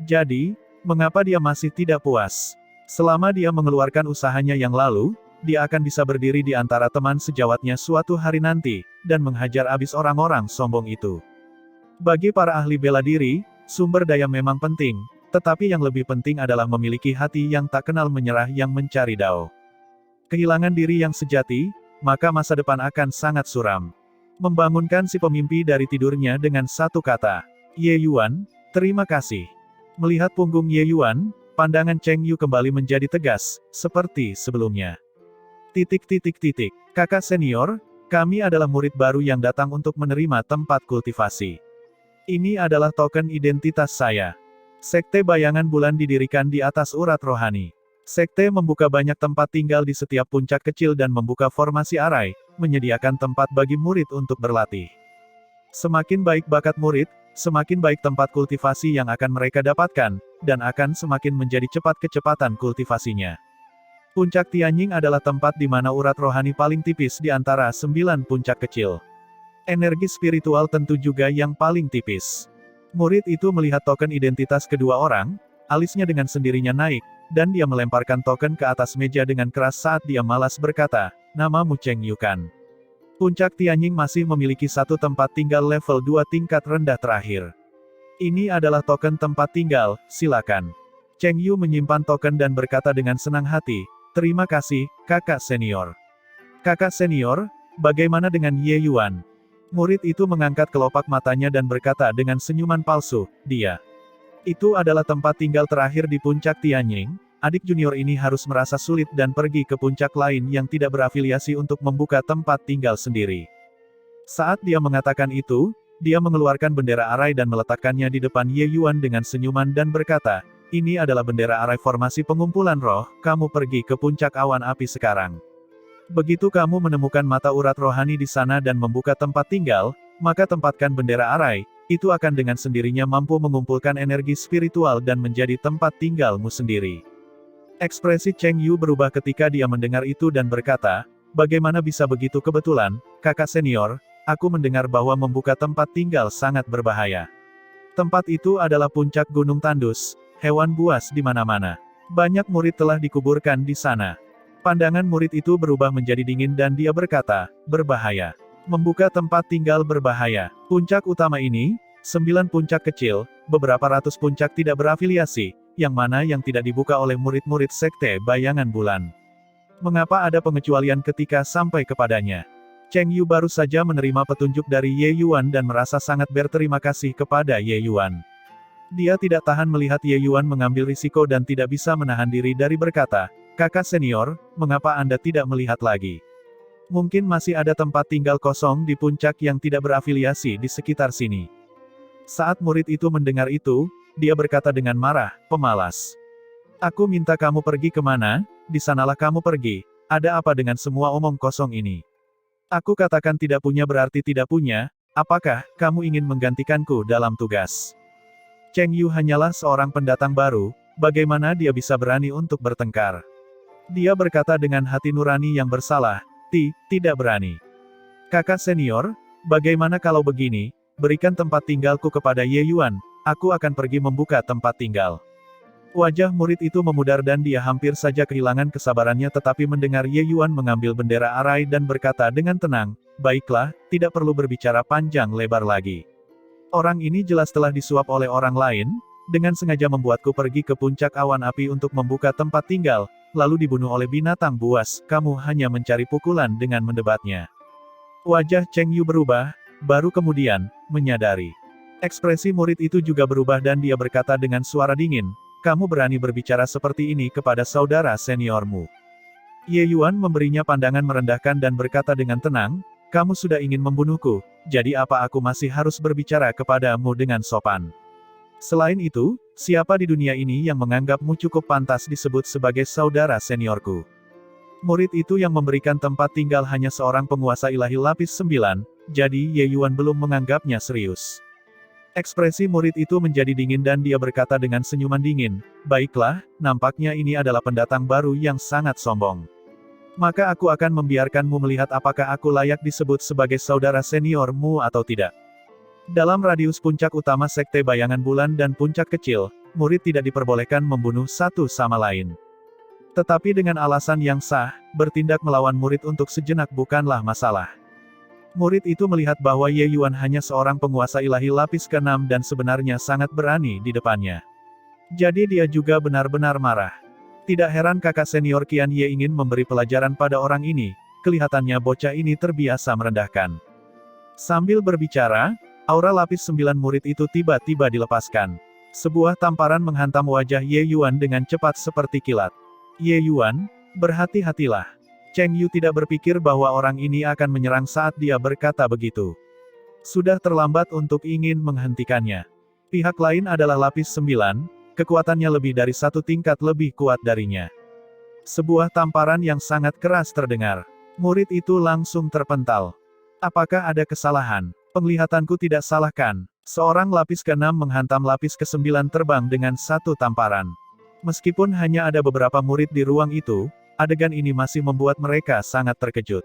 Jadi, mengapa dia masih tidak puas? Selama dia mengeluarkan usahanya yang lalu, dia akan bisa berdiri di antara teman sejawatnya suatu hari nanti, dan menghajar abis orang-orang sombong itu. Bagi para ahli bela diri, sumber daya memang penting, tetapi yang lebih penting adalah memiliki hati yang tak kenal menyerah yang mencari dao. Kehilangan diri yang sejati, maka masa depan akan sangat suram. Membangunkan si pemimpi dari tidurnya dengan satu kata, Ye Yuan, terima kasih. Melihat punggung Ye Yuan, pandangan Cheng Yu kembali menjadi tegas, seperti sebelumnya. Kakak senior, kami adalah murid baru yang datang untuk menerima tempat kultivasi. Ini adalah token identitas saya. Sekte bayangan bulan didirikan di atas urat rohani. Sekte membuka banyak tempat tinggal di setiap puncak kecil dan membuka formasi arai, menyediakan tempat bagi murid untuk berlatih. Semakin baik bakat murid, semakin baik tempat kultivasi yang akan mereka dapatkan, dan akan semakin menjadi cepat kecepatan kultivasinya. Puncak Tianying adalah tempat di mana urat rohani paling tipis di antara 9 puncak kecil. Energi spiritual tentu juga yang paling tipis. Murid itu melihat token identitas kedua orang, alisnya dengan sendirinya naik, dan dia melemparkan token ke atas meja dengan keras saat dia malas berkata, namamu Cheng Yukan. Puncak Tianying masih memiliki satu tempat tinggal level 2 tingkat rendah terakhir. Ini adalah token tempat tinggal, silakan. Cheng Yu menyimpan token dan berkata dengan senang hati, terima kasih, kakak senior. Kakak senior, bagaimana dengan Ye Yuan? Murid itu mengangkat kelopak matanya dan berkata dengan senyuman palsu, dia. Itu adalah tempat tinggal terakhir di puncak Tianying, adik junior ini harus merasa sulit dan pergi ke puncak lain yang tidak berafiliasi untuk membuka tempat tinggal sendiri. Saat dia mengatakan itu, dia mengeluarkan bendera arai dan meletakkannya di depan Ye Yuan dengan senyuman dan berkata, ini adalah bendera arai formasi pengumpulan roh, kamu pergi ke puncak awan api sekarang. Begitu kamu menemukan mata urat rohani di sana dan membuka tempat tinggal, maka tempatkan bendera arai, itu akan dengan sendirinya mampu mengumpulkan energi spiritual dan menjadi tempat tinggalmu sendiri. Ekspresi Cheng Yu berubah ketika dia mendengar itu dan berkata, bagaimana bisa begitu kebetulan, kakak senior, aku mendengar bahwa membuka tempat tinggal sangat berbahaya. Tempat itu adalah puncak Gunung Tandus, hewan buas di mana-mana. Banyak murid telah dikuburkan di sana. Pandangan murid itu berubah menjadi dingin dan dia berkata, berbahaya. Membuka tempat tinggal berbahaya. Puncak utama ini, 9 puncak kecil, beberapa ratus puncak tidak berafiliasi, yang mana yang tidak dibuka oleh murid-murid sekte bayangan bulan. Mengapa ada pengecualian ketika sampai kepadanya? Cheng Yu baru saja menerima petunjuk dari Ye Yuan dan merasa sangat berterima kasih kepada Ye Yuan. Dia tidak tahan melihat Ye Yuan mengambil risiko dan tidak bisa menahan diri dari berkata, kakak senior, mengapa Anda tidak melihat lagi? Mungkin masih ada tempat tinggal kosong di puncak yang tidak berafiliasi di sekitar sini. Saat murid itu mendengar itu, dia berkata dengan marah, pemalas. Aku minta kamu pergi kemana, di sanalah kamu pergi, ada apa dengan semua omong kosong ini? Aku katakan tidak punya berarti tidak punya, apakah kamu ingin menggantikanku dalam tugas? Cheng Yu hanyalah seorang pendatang baru, bagaimana dia bisa berani untuk bertengkar? Dia berkata dengan hati nurani yang bersalah, tidak berani. Kakak senior, bagaimana kalau begini, berikan tempat tinggalku kepada Ye Yuan, aku akan pergi membuka tempat tinggal. Wajah murid itu memudar dan dia hampir saja kehilangan kesabarannya tetapi mendengar Ye Yuan mengambil bendera arai dan berkata dengan tenang, baiklah, tidak perlu berbicara panjang lebar lagi. Orang ini jelas telah disuap oleh orang lain, dengan sengaja membuatku pergi ke puncak awan api untuk membuka tempat tinggal, lalu dibunuh oleh binatang buas, kamu hanya mencari pukulan dengan mendebatnya. Wajah Cheng Yu berubah, baru kemudian, menyadari. Ekspresi murid itu juga berubah dan dia berkata dengan suara dingin, "Kamu berani berbicara seperti ini kepada saudara seniormu?" Ye Yuan memberinya pandangan merendahkan dan berkata dengan tenang, "Kamu sudah ingin membunuhku, jadi apa aku masih harus berbicara kepadamu dengan sopan? Selain itu, siapa di dunia ini yang menganggapmu cukup pantas disebut sebagai saudara seniorku?" Murid itu yang memberikan tempat tinggal hanya seorang penguasa ilahi lapis 9, jadi Ye Yuan belum menganggapnya serius. Ekspresi murid itu menjadi dingin dan dia berkata dengan senyuman dingin, "Baiklah, nampaknya ini adalah pendatang baru yang sangat sombong. Maka aku akan membiarkanmu melihat apakah aku layak disebut sebagai saudara seniormu atau tidak." Dalam radius puncak utama Sekte Bayangan Bulan dan puncak kecil, murid tidak diperbolehkan membunuh satu sama lain. Tetapi dengan alasan yang sah, bertindak melawan murid untuk sejenak bukanlah masalah. Murid itu melihat bahwa Ye Yuan hanya seorang penguasa ilahi lapis ke-6 dan sebenarnya sangat berani di depannya. Jadi dia juga benar-benar marah. Tidak heran kakak senior Qian Ye ingin memberi pelajaran pada orang ini, kelihatannya bocah ini terbiasa merendahkan. Sambil berbicara, aura lapis 9 murid itu tiba-tiba dilepaskan. Sebuah tamparan menghantam wajah Ye Yuan dengan cepat seperti kilat. "Ye Yuan, berhati-hatilah." Cheng Yu tidak berpikir bahwa orang ini akan menyerang saat dia berkata begitu. Sudah terlambat untuk ingin menghentikannya. Pihak lain adalah lapis 9, kekuatannya lebih dari satu tingkat lebih kuat darinya. Sebuah tamparan yang sangat keras terdengar. Murid itu langsung terpental. "Apakah ada kesalahan? Penglihatanku tidak salah kan?" Seorang lapis ke-6 menghantam lapis ke-9 terbang dengan satu tamparan. Meskipun hanya ada beberapa murid di ruang itu, adegan ini masih membuat mereka sangat terkejut.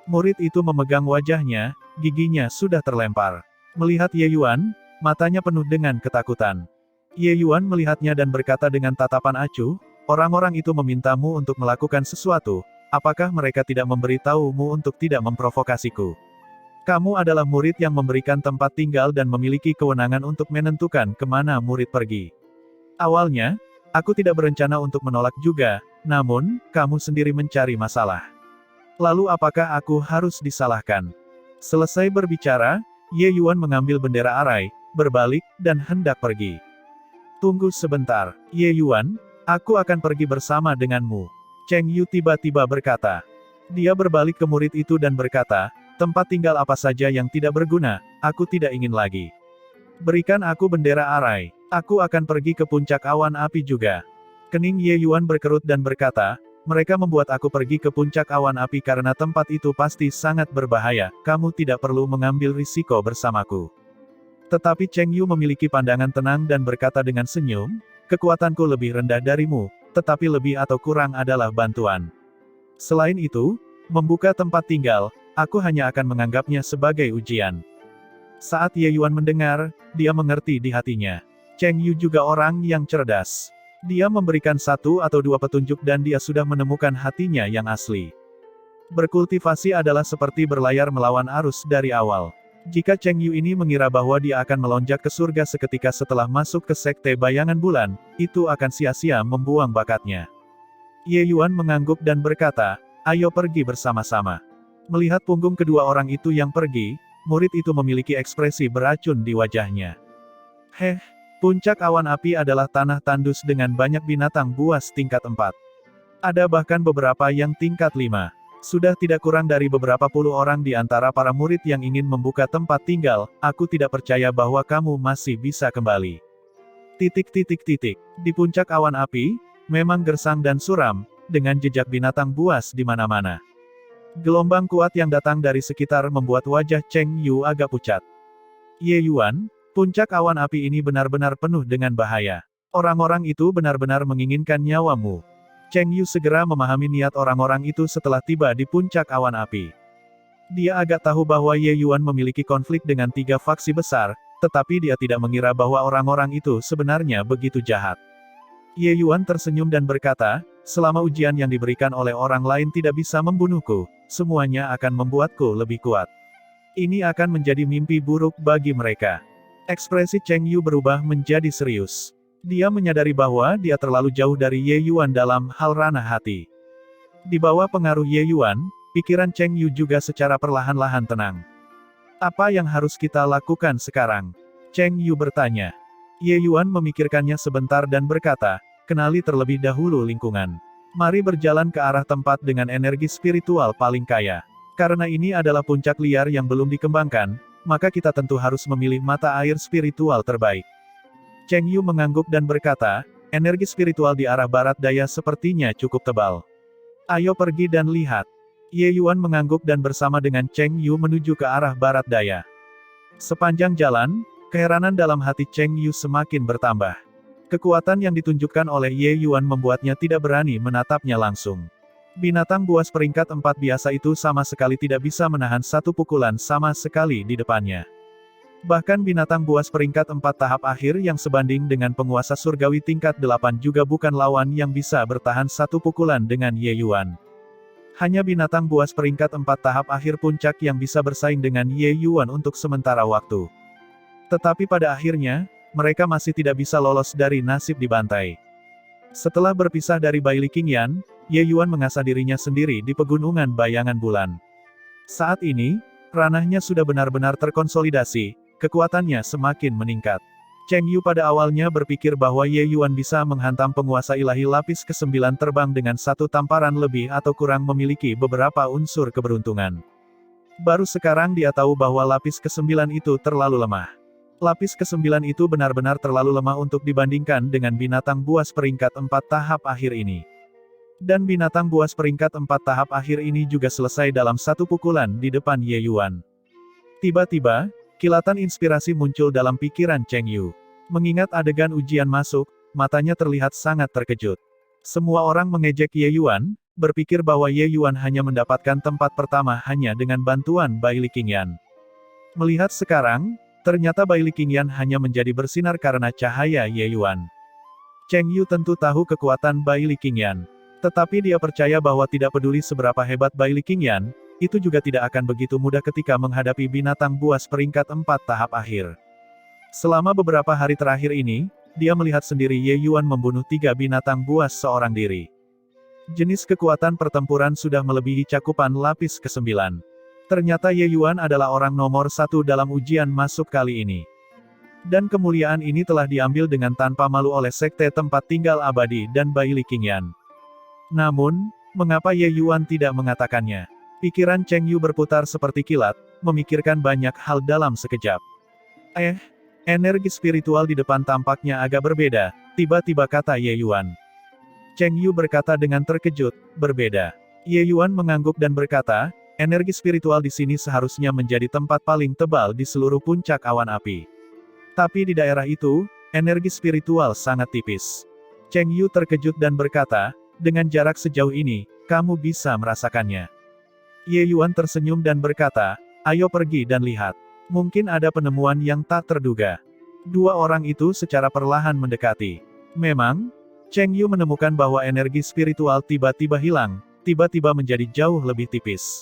Murid itu memegang wajahnya, giginya sudah terlempar. Melihat Ye Yuan, matanya penuh dengan ketakutan. Ye Yuan melihatnya dan berkata dengan tatapan acuh, "Orang-orang itu memintamu untuk melakukan sesuatu, apakah mereka tidak memberitahumu untuk tidak memprovokasiku? Kamu adalah murid yang memberikan tempat tinggal dan memiliki kewenangan untuk menentukan kemana murid pergi. Awalnya, aku tidak berencana untuk menolak juga, namun, kamu sendiri mencari masalah. Lalu apakah aku harus disalahkan?" Selesai berbicara, Ye Yuan mengambil bendera arai, berbalik, dan hendak pergi. "Tunggu sebentar, Ye Yuan, aku akan pergi bersama denganmu." Cheng Yu tiba-tiba berkata. Dia berbalik ke murid itu dan berkata, "Tempat tinggal apa saja yang tidak berguna, aku tidak ingin lagi. Berikan aku bendera arai, aku akan pergi ke puncak awan api juga." Kening Ye Yuan berkerut dan berkata, "Mereka membuat aku pergi ke puncak awan api karena tempat itu pasti sangat berbahaya, kamu tidak perlu mengambil risiko bersamaku." Tetapi Cheng Yu memiliki pandangan tenang dan berkata dengan senyum, "Kekuatanku lebih rendah darimu, tetapi lebih atau kurang adalah bantuan. Selain itu, membuka tempat tinggal, aku hanya akan menganggapnya sebagai ujian." Saat Ye Yuan mendengar, dia mengerti di hatinya. Cheng Yu juga orang yang cerdas. Dia memberikan satu atau dua petunjuk dan dia sudah menemukan hatinya yang asli. Berkultivasi adalah seperti berlayar melawan arus dari awal. Jika Cheng Yu ini mengira bahwa dia akan melonjak ke surga seketika setelah masuk ke Sekte Bayangan Bulan, itu akan sia-sia membuang bakatnya. Ye Yuan mengangguk dan berkata, "Ayo pergi bersama-sama." Melihat punggung kedua orang itu yang pergi, murid itu memiliki ekspresi beracun di wajahnya. Puncak awan api adalah tanah tandus dengan banyak binatang buas tingkat 4. Ada bahkan beberapa yang tingkat 5. Sudah tidak kurang dari beberapa puluh orang di antara para murid yang ingin membuka tempat tinggal, aku tidak percaya bahwa kamu masih bisa kembali. Di puncak awan api, memang gersang dan suram, dengan jejak binatang buas di mana-mana. Gelombang kuat yang datang dari sekitar membuat wajah Cheng Yu agak pucat. "Ye Yuan, puncak awan api ini benar-benar penuh dengan bahaya. Orang-orang itu benar-benar menginginkan nyawamu." Cheng Yu segera memahami niat orang-orang itu setelah tiba di puncak awan api. Dia agak tahu bahwa Ye Yuan memiliki konflik dengan 3 faksi besar, tetapi dia tidak mengira bahwa orang-orang itu sebenarnya begitu jahat. Ye Yuan tersenyum dan berkata, "Selama ujian yang diberikan oleh orang lain tidak bisa membunuhku, semuanya akan membuatku lebih kuat. Ini akan menjadi mimpi buruk bagi mereka." Ekspresi Cheng Yu berubah menjadi serius. Dia menyadari bahwa dia terlalu jauh dari Ye Yuan dalam hal ranah hati. Di bawah pengaruh Ye Yuan, pikiran Cheng Yu juga secara perlahan-lahan tenang. Apa yang harus kita lakukan sekarang? Cheng Yu bertanya. Ye Yuan memikirkannya sebentar dan berkata, kenali terlebih dahulu lingkungan. Mari berjalan ke arah tempat dengan energi spiritual paling kaya. Karena ini adalah puncak liar yang belum dikembangkan, maka kita tentu harus memilih mata air spiritual terbaik. Cheng Yu mengangguk dan berkata, energi spiritual di arah barat daya sepertinya cukup tebal. Ayo pergi dan lihat. Ye Yuan mengangguk dan bersama dengan Cheng Yu menuju ke arah barat daya. Sepanjang jalan, keheranan dalam hati Cheng Yu semakin bertambah. Kekuatan yang ditunjukkan oleh Ye Yuan membuatnya tidak berani menatapnya langsung. Binatang buas peringkat 4 biasa itu sama sekali tidak bisa menahan satu pukulan sama sekali di depannya. Bahkan binatang buas peringkat 4 tahap akhir yang sebanding dengan penguasa surgawi tingkat 8 juga bukan lawan yang bisa bertahan satu pukulan dengan Ye Yuan. Hanya binatang buas peringkat 4 tahap akhir puncak yang bisa bersaing dengan Ye Yuan untuk sementara waktu. Tetapi pada akhirnya, mereka masih tidak bisa lolos dari nasib dibantai. Setelah berpisah dari Baili Qingyan, Ye Yuan mengasah dirinya sendiri di pegunungan bayangan bulan. Saat ini, ranahnya sudah benar-benar terkonsolidasi, kekuatannya semakin meningkat. Cheng Yu pada awalnya berpikir bahwa Ye Yuan bisa menghantam penguasa ilahi lapis ke-9 terbang dengan satu tamparan lebih atau kurang memiliki beberapa unsur keberuntungan. Baru sekarang dia tahu bahwa lapis ke-9 itu terlalu lemah. Lapis ke-9 itu benar-benar terlalu lemah untuk dibandingkan dengan binatang buas peringkat 4 tahap akhir ini. Dan binatang buas peringkat 4 tahap akhir ini juga selesai dalam satu pukulan di depan Ye Yuan. Tiba-tiba, kilatan inspirasi muncul dalam pikiran Cheng Yu. Mengingat adegan ujian masuk, matanya terlihat sangat terkejut. Semua orang mengejek Ye Yuan, berpikir bahwa Ye Yuan hanya mendapatkan tempat pertama hanya dengan bantuan Baili Qingyan. Melihat sekarang, ternyata Baili Qingyan hanya menjadi bersinar karena cahaya Ye Yuan. Cheng Yu tentu tahu kekuatan Baili Qingyan. Tetapi dia percaya bahwa tidak peduli seberapa hebat Baili Qingyan, itu juga tidak akan begitu mudah ketika menghadapi binatang buas peringkat 4 tahap akhir. Selama beberapa hari terakhir ini, dia melihat sendiri Ye Yuan membunuh 3 binatang buas seorang diri. Jenis kekuatan pertempuran sudah melebihi cakupan lapis ke-9. Ternyata Ye Yuan adalah orang nomor 1 dalam ujian masuk kali ini. Dan kemuliaan ini telah diambil dengan tanpa malu oleh Sekte Tempat Tinggal Abadi dan Baili Qingyan. Namun, mengapa Ye Yuan tidak mengatakannya? Pikiran Cheng Yu berputar seperti kilat, memikirkan banyak hal dalam sekejap. Energi spiritual di depan tampaknya agak berbeda, tiba-tiba kata Ye Yuan. Cheng Yu berkata dengan terkejut, berbeda. Ye Yuan mengangguk dan berkata, energi spiritual di sini seharusnya menjadi tempat paling tebal di seluruh puncak awan api. Tapi di daerah itu, energi spiritual sangat tipis. Cheng Yu terkejut dan berkata, dengan jarak sejauh ini, kamu bisa merasakannya. Ye Yuan tersenyum dan berkata, ayo pergi dan lihat. Mungkin ada penemuan yang tak terduga. Dua orang itu secara perlahan mendekati. Memang, Cheng Yu menemukan bahwa energi spiritual tiba-tiba hilang, tiba-tiba menjadi jauh lebih tipis.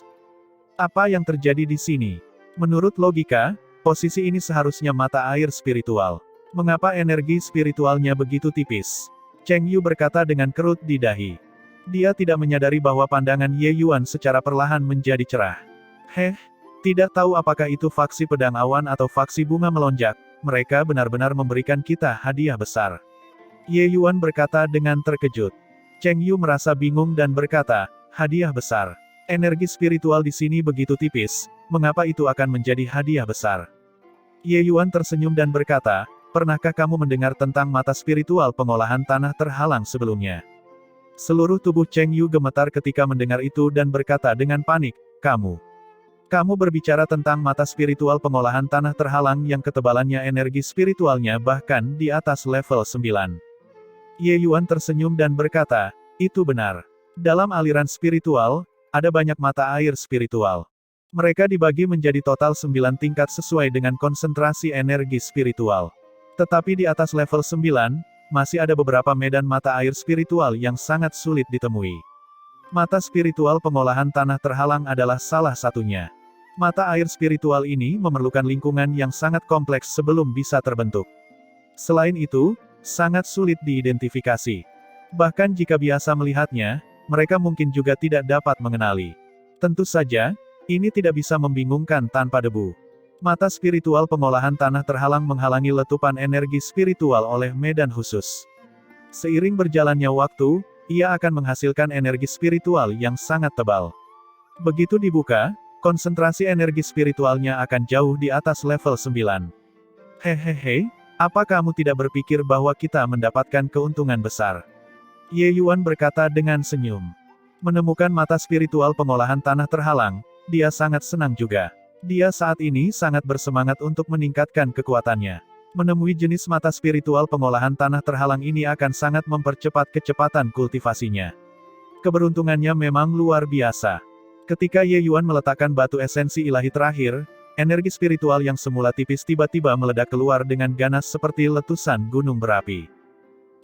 Apa yang terjadi di sini? Menurut logika, posisi ini seharusnya mata air spiritual. Mengapa energi spiritualnya begitu tipis? Cheng Yu berkata dengan kerut di dahi. Dia tidak menyadari bahwa pandangan Ye Yuan secara perlahan menjadi cerah. Tidak tahu apakah itu faksi pedang awan atau faksi bunga melonjak, mereka benar-benar memberikan kita hadiah besar. Ye Yuan berkata dengan terkejut. Cheng Yu merasa bingung dan berkata, hadiah besar. Energi spiritual di sini begitu tipis, mengapa itu akan menjadi hadiah besar? Ye Yuan tersenyum dan berkata, pernahkah kamu mendengar tentang mata spiritual pengolahan tanah terhalang sebelumnya? Seluruh tubuh Cheng Yu gemetar ketika mendengar itu dan berkata dengan panik, Kamu berbicara tentang mata spiritual pengolahan tanah terhalang yang ketebalannya energi spiritualnya bahkan di atas level 9. Ye Yuan tersenyum dan berkata, itu benar. Dalam aliran spiritual, ada banyak mata air spiritual. Mereka dibagi menjadi total 9 tingkat sesuai dengan konsentrasi energi spiritual. Tetapi di atas level 9, masih ada beberapa medan mata air spiritual yang sangat sulit ditemui. Mata spiritual pengolahan tanah terhalang adalah salah satunya. Mata air spiritual ini memerlukan lingkungan yang sangat kompleks sebelum bisa terbentuk. Selain itu, sangat sulit diidentifikasi. Bahkan jika biasa melihatnya, mereka mungkin juga tidak dapat mengenali. Tentu saja, ini tidak bisa membingungkan tanpa debu. Mata spiritual pengolahan tanah terhalang menghalangi letupan energi spiritual oleh medan khusus. Seiring berjalannya waktu, ia akan menghasilkan energi spiritual yang sangat tebal. Begitu dibuka, konsentrasi energi spiritualnya akan jauh di atas level 9. Hehehe, apa kamu tidak berpikir bahwa kita mendapatkan keuntungan besar? Ye Yuan berkata dengan senyum. Menemukan mata spiritual pengolahan tanah terhalang, dia sangat senang juga. Dia saat ini sangat bersemangat untuk meningkatkan kekuatannya. Menemui jenis mata spiritual pengolahan tanah terhalang ini akan sangat mempercepat kecepatan kultivasinya. Keberuntungannya memang luar biasa. Ketika Ye Yuan meletakkan batu esensi ilahi terakhir, energi spiritual yang semula tipis tiba-tiba meledak keluar dengan ganas seperti letusan gunung berapi.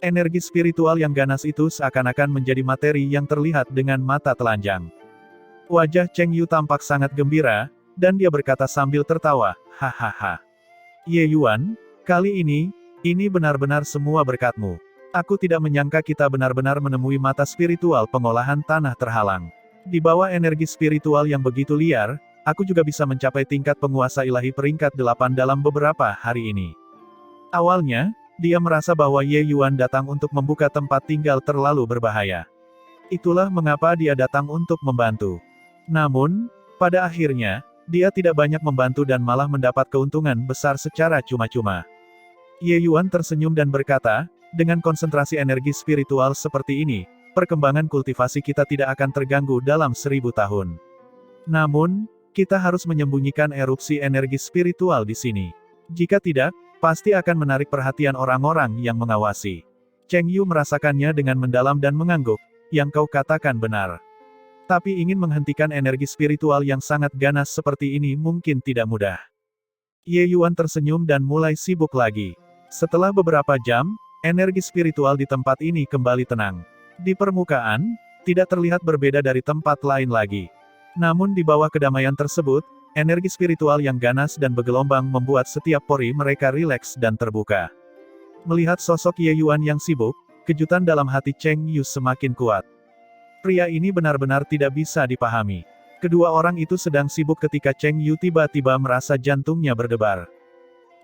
Energi spiritual yang ganas itu seakan-akan menjadi materi yang terlihat dengan mata telanjang. Wajah Cheng Yu tampak sangat gembira, dan dia berkata sambil tertawa, hahaha. Ye Yuan, kali ini benar-benar semua berkatmu. Aku tidak menyangka kita benar-benar menemui mata spiritual pengolahan tanah terhalang. Di bawah energi spiritual yang begitu liar, aku juga bisa mencapai tingkat penguasa ilahi peringkat 8 dalam beberapa hari ini. Awalnya, dia merasa bahwa Ye Yuan datang untuk membuka tempat tinggal terlalu berbahaya. Itulah mengapa dia datang untuk membantu. Namun, pada akhirnya, dia tidak banyak membantu dan malah mendapat keuntungan besar secara cuma-cuma. Ye Yuan tersenyum dan berkata, dengan konsentrasi energi spiritual seperti ini, perkembangan kultivasi kita tidak akan terganggu dalam 1000 tahun. Namun, kita harus menyembunyikan erupsi energi spiritual di sini. Jika tidak, pasti akan menarik perhatian orang-orang yang mengawasi. Cheng Yu merasakannya dengan mendalam dan mengangguk, yang kau katakan benar. Tapi ingin menghentikan energi spiritual yang sangat ganas seperti ini mungkin tidak mudah. Ye Yuan tersenyum dan mulai sibuk lagi. Setelah beberapa jam, energi spiritual di tempat ini kembali tenang. Di permukaan, tidak terlihat berbeda dari tempat lain lagi. Namun di bawah kedamaian tersebut, energi spiritual yang ganas dan bergelombang membuat setiap pori mereka rileks dan terbuka. Melihat sosok Ye Yuan yang sibuk, kejutan dalam hati Cheng Yu semakin kuat. Pria ini benar-benar tidak bisa dipahami. Kedua orang itu sedang sibuk ketika Cheng Yu tiba-tiba merasa jantungnya berdebar.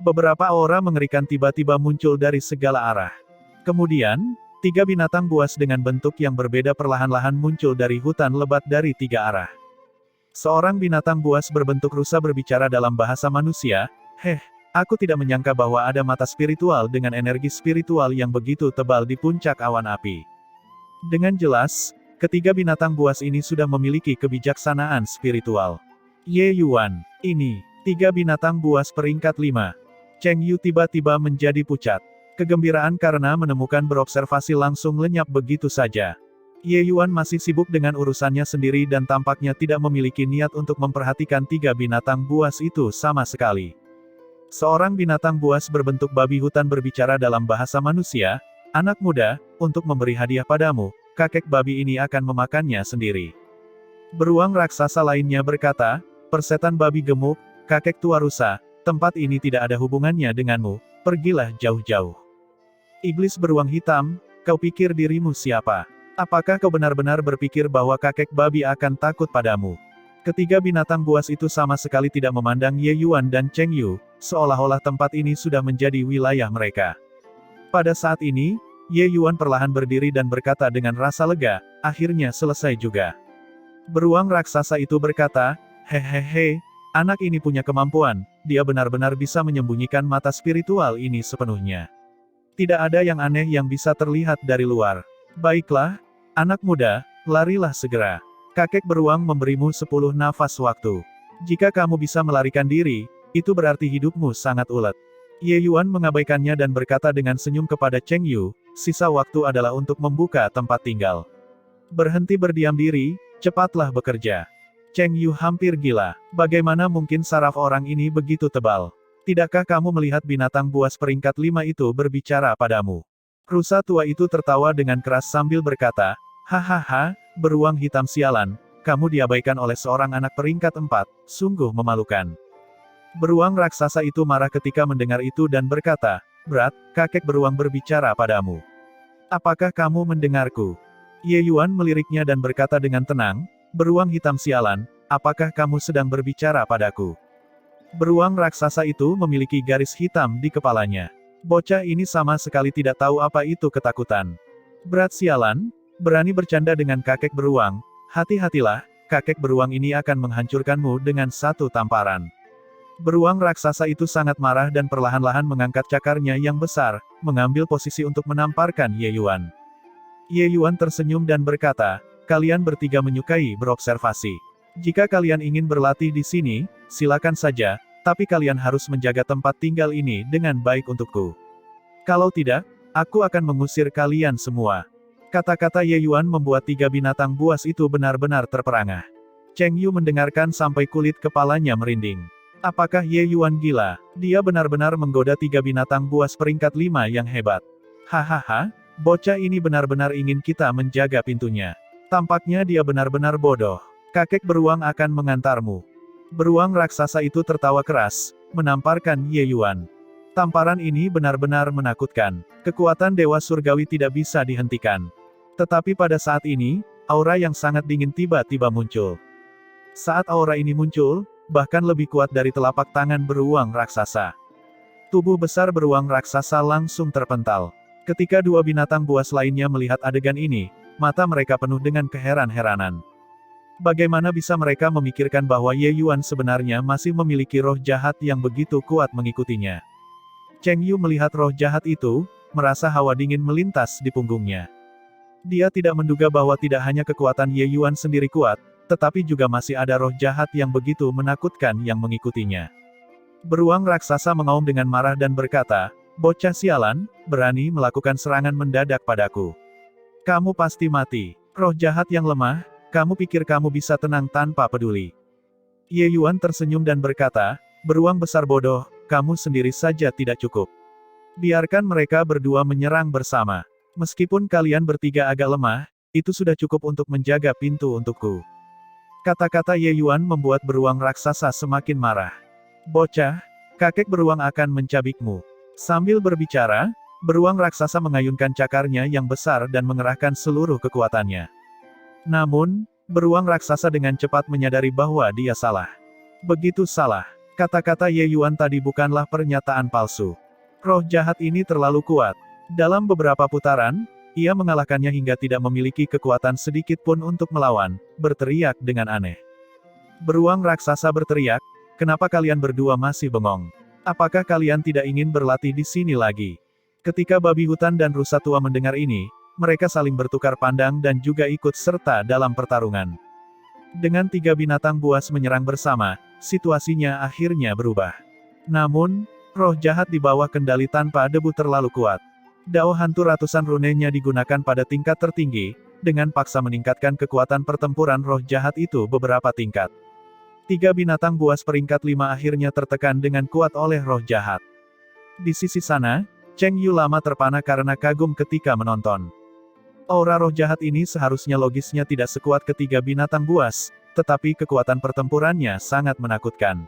Beberapa aura mengerikan tiba-tiba muncul dari segala arah. Kemudian, 3 binatang buas dengan bentuk yang berbeda perlahan-lahan muncul dari hutan lebat dari 3 arah. Seorang binatang buas berbentuk rusa berbicara dalam bahasa manusia, aku tidak menyangka bahwa ada mata spiritual dengan energi spiritual yang begitu tebal di puncak awan api. Dengan jelas, ketiga binatang buas ini sudah memiliki kebijaksanaan spiritual. Ye Yuan, ini, 3 binatang buas peringkat 5. Cheng Yu tiba-tiba menjadi pucat. Kegembiraan karena menemukan berobservasi langsung lenyap begitu saja. Ye Yuan masih sibuk dengan urusannya sendiri dan tampaknya tidak memiliki niat untuk memperhatikan 3 binatang buas itu sama sekali. Seorang binatang buas berbentuk babi hutan berbicara dalam bahasa manusia, anak muda, untuk memberi hadiah padamu, kakek babi ini akan memakannya sendiri. Beruang raksasa lainnya berkata, persetan babi gemuk, kakek tua rusa, tempat ini tidak ada hubungannya denganmu, pergilah jauh-jauh. Iblis beruang hitam, kau pikir dirimu siapa? Apakah kau benar-benar berpikir bahwa kakek babi akan takut padamu? Ketiga binatang buas itu sama sekali tidak memandang Ye Yuan dan Cheng Yu, seolah-olah tempat ini sudah menjadi wilayah mereka. Pada saat ini, Ye Yuan perlahan berdiri dan berkata dengan rasa lega, akhirnya selesai juga. Beruang raksasa itu berkata, hehehe, anak ini punya kemampuan, dia benar-benar bisa menyembunyikan mata spiritual ini sepenuhnya. Tidak ada yang aneh yang bisa terlihat dari luar. Baiklah, anak muda, larilah segera. Kakek beruang memberimu 10 nafas waktu. Jika kamu bisa melarikan diri, itu berarti hidupmu sangat ulet. Ye Yuan mengabaikannya dan berkata dengan senyum kepada Cheng Yu, sisa waktu adalah untuk membuka tempat tinggal. Berhenti berdiam diri, cepatlah bekerja. Cheng Yu hampir gila. Bagaimana mungkin saraf orang ini begitu tebal? Tidakkah kamu melihat binatang buas peringkat 5 itu berbicara padamu? Rusa tua itu tertawa dengan keras sambil berkata, hahaha, beruang hitam sialan, kamu diabaikan oleh seorang anak peringkat 4, sungguh memalukan. Beruang raksasa itu marah ketika mendengar itu dan berkata, berat, kakek beruang berbicara padamu. Apakah kamu mendengarku? Ye Yuan meliriknya dan berkata dengan tenang, beruang hitam sialan, apakah kamu sedang berbicara padaku? Beruang raksasa itu memiliki garis hitam di kepalanya. Bocah ini sama sekali tidak tahu apa itu ketakutan. Berat sialan, berani bercanda dengan kakek beruang. Hati-hatilah, kakek beruang ini akan menghancurkanmu dengan satu tamparan. Beruang raksasa itu sangat marah dan perlahan-lahan mengangkat cakarnya yang besar, mengambil posisi untuk menamparkan Ye Yuan. Ye Yuan tersenyum dan berkata, kalian bertiga menyukai berobservasi. Jika kalian ingin berlatih di sini, silakan saja, tapi kalian harus menjaga tempat tinggal ini dengan baik untukku. Kalau tidak, aku akan mengusir kalian semua. Kata-kata Ye Yuan membuat tiga binatang buas itu benar-benar terperangah. Cheng Yu mendengarkan sampai kulit kepalanya merinding. Apakah Ye Yuan gila? Dia benar-benar menggoda tiga binatang buas peringkat 5 yang hebat. Hahaha, bocah ini benar-benar ingin kita menjaga pintunya. Tampaknya dia benar-benar bodoh. Kakek beruang akan mengantarmu. Beruang raksasa itu tertawa keras, menamparkan Ye Yuan. Tamparan ini benar-benar menakutkan. Kekuatan Dewa Surgawi tidak bisa dihentikan. Tetapi pada saat ini, aura yang sangat dingin tiba-tiba muncul. Saat aura ini muncul, bahkan lebih kuat dari telapak tangan beruang raksasa. Tubuh besar beruang raksasa langsung terpental. Ketika dua binatang buas lainnya melihat adegan ini, mata mereka penuh dengan keheran-heranan. Bagaimana bisa mereka memikirkan bahwa Ye Yuan sebenarnya masih memiliki roh jahat yang begitu kuat mengikutinya? Cheng Yu melihat roh jahat itu, merasa hawa dingin melintas di punggungnya. Dia tidak menduga bahwa tidak hanya kekuatan Ye Yuan sendiri kuat, tetapi juga masih ada roh jahat yang begitu menakutkan yang mengikutinya. Beruang raksasa mengaum dengan marah dan berkata, bocah sialan, berani melakukan serangan mendadak padaku. Kamu pasti mati. Roh jahat yang lemah, kamu pikir kamu bisa tenang tanpa peduli. Ye Yuan tersenyum dan berkata, beruang besar bodoh, kamu sendiri saja tidak cukup. Biarkan mereka berdua menyerang bersama. Meskipun kalian bertiga agak lemah, itu sudah cukup untuk menjaga pintu untukku. Kata-kata Ye Yuan membuat beruang raksasa semakin marah. Bocah, kakek beruang akan mencabikmu. Sambil berbicara, beruang raksasa mengayunkan cakarnya yang besar dan mengerahkan seluruh kekuatannya. Namun, beruang raksasa dengan cepat menyadari bahwa dia salah. Begitu salah. Kata-kata Ye Yuan tadi bukanlah pernyataan palsu. Roh jahat ini terlalu kuat. Dalam beberapa putaran, ia mengalahkannya hingga tidak memiliki kekuatan sedikit pun untuk melawan, berteriak dengan aneh. Beruang raksasa berteriak, kenapa kalian berdua masih bengong? Apakah kalian tidak ingin berlatih di sini lagi? Ketika babi hutan dan rusa tua mendengar ini, mereka saling bertukar pandang dan juga ikut serta dalam pertarungan. Dengan tiga binatang buas menyerang bersama, situasinya akhirnya berubah. Namun, roh jahat di bawah kendali tanpa debu terlalu kuat. Dao hantu ratusan runenya digunakan pada tingkat tertinggi, dengan paksa meningkatkan kekuatan pertempuran roh jahat itu beberapa tingkat. Tiga binatang buas peringkat 5 akhirnya tertekan dengan kuat oleh roh jahat. Di sisi sana, Cheng Yu lama terpana karena kagum ketika menonton. Aura roh jahat ini seharusnya logisnya tidak sekuat ketiga binatang buas, tetapi kekuatan pertempurannya sangat menakutkan.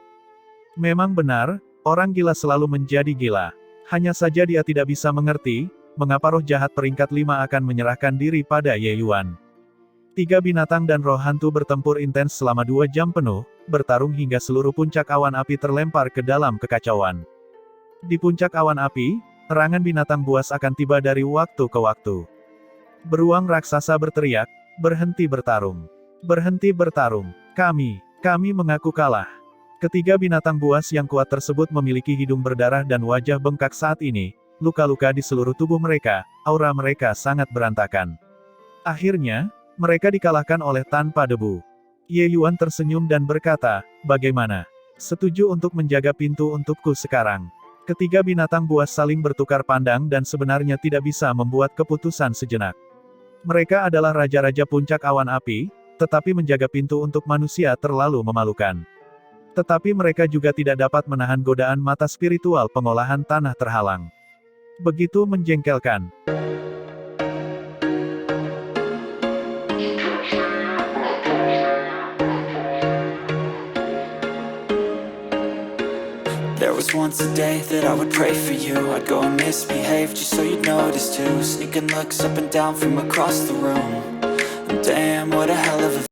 Memang benar, orang gila selalu menjadi gila. Hanya saja dia tidak bisa mengerti, mengapa roh jahat peringkat 5 akan menyerahkan diri pada Ye Yuan. Tiga binatang dan roh hantu bertempur intens selama 2 jam penuh, bertarung hingga seluruh puncak awan api terlempar ke dalam kekacauan. Di puncak awan api, serangan binatang buas akan tiba dari waktu ke waktu. Beruang raksasa berteriak, berhenti bertarung. Berhenti bertarung. Kami mengaku kalah. Ketiga binatang buas yang kuat tersebut memiliki hidung berdarah dan wajah bengkak saat ini, luka-luka di seluruh tubuh mereka, aura mereka sangat berantakan. Akhirnya, mereka dikalahkan oleh tanpa debu. Ye Yuan tersenyum dan berkata, bagaimana? Setuju untuk menjaga pintu untukku sekarang? Ketiga binatang buas saling bertukar pandang dan sebenarnya tidak bisa membuat keputusan sejenak. Mereka adalah raja-raja puncak awan api, tetapi menjaga pintu untuk manusia terlalu memalukan. Tetapi mereka juga tidak dapat menahan godaan mata spiritual pengolahan tanah terhalang. Begitu menjengkelkan. There was once a day that I would pray for you. I'd go and misbehave just so you'd notice too. Sneaking looks up and down from across the room. And damn, what a hell of a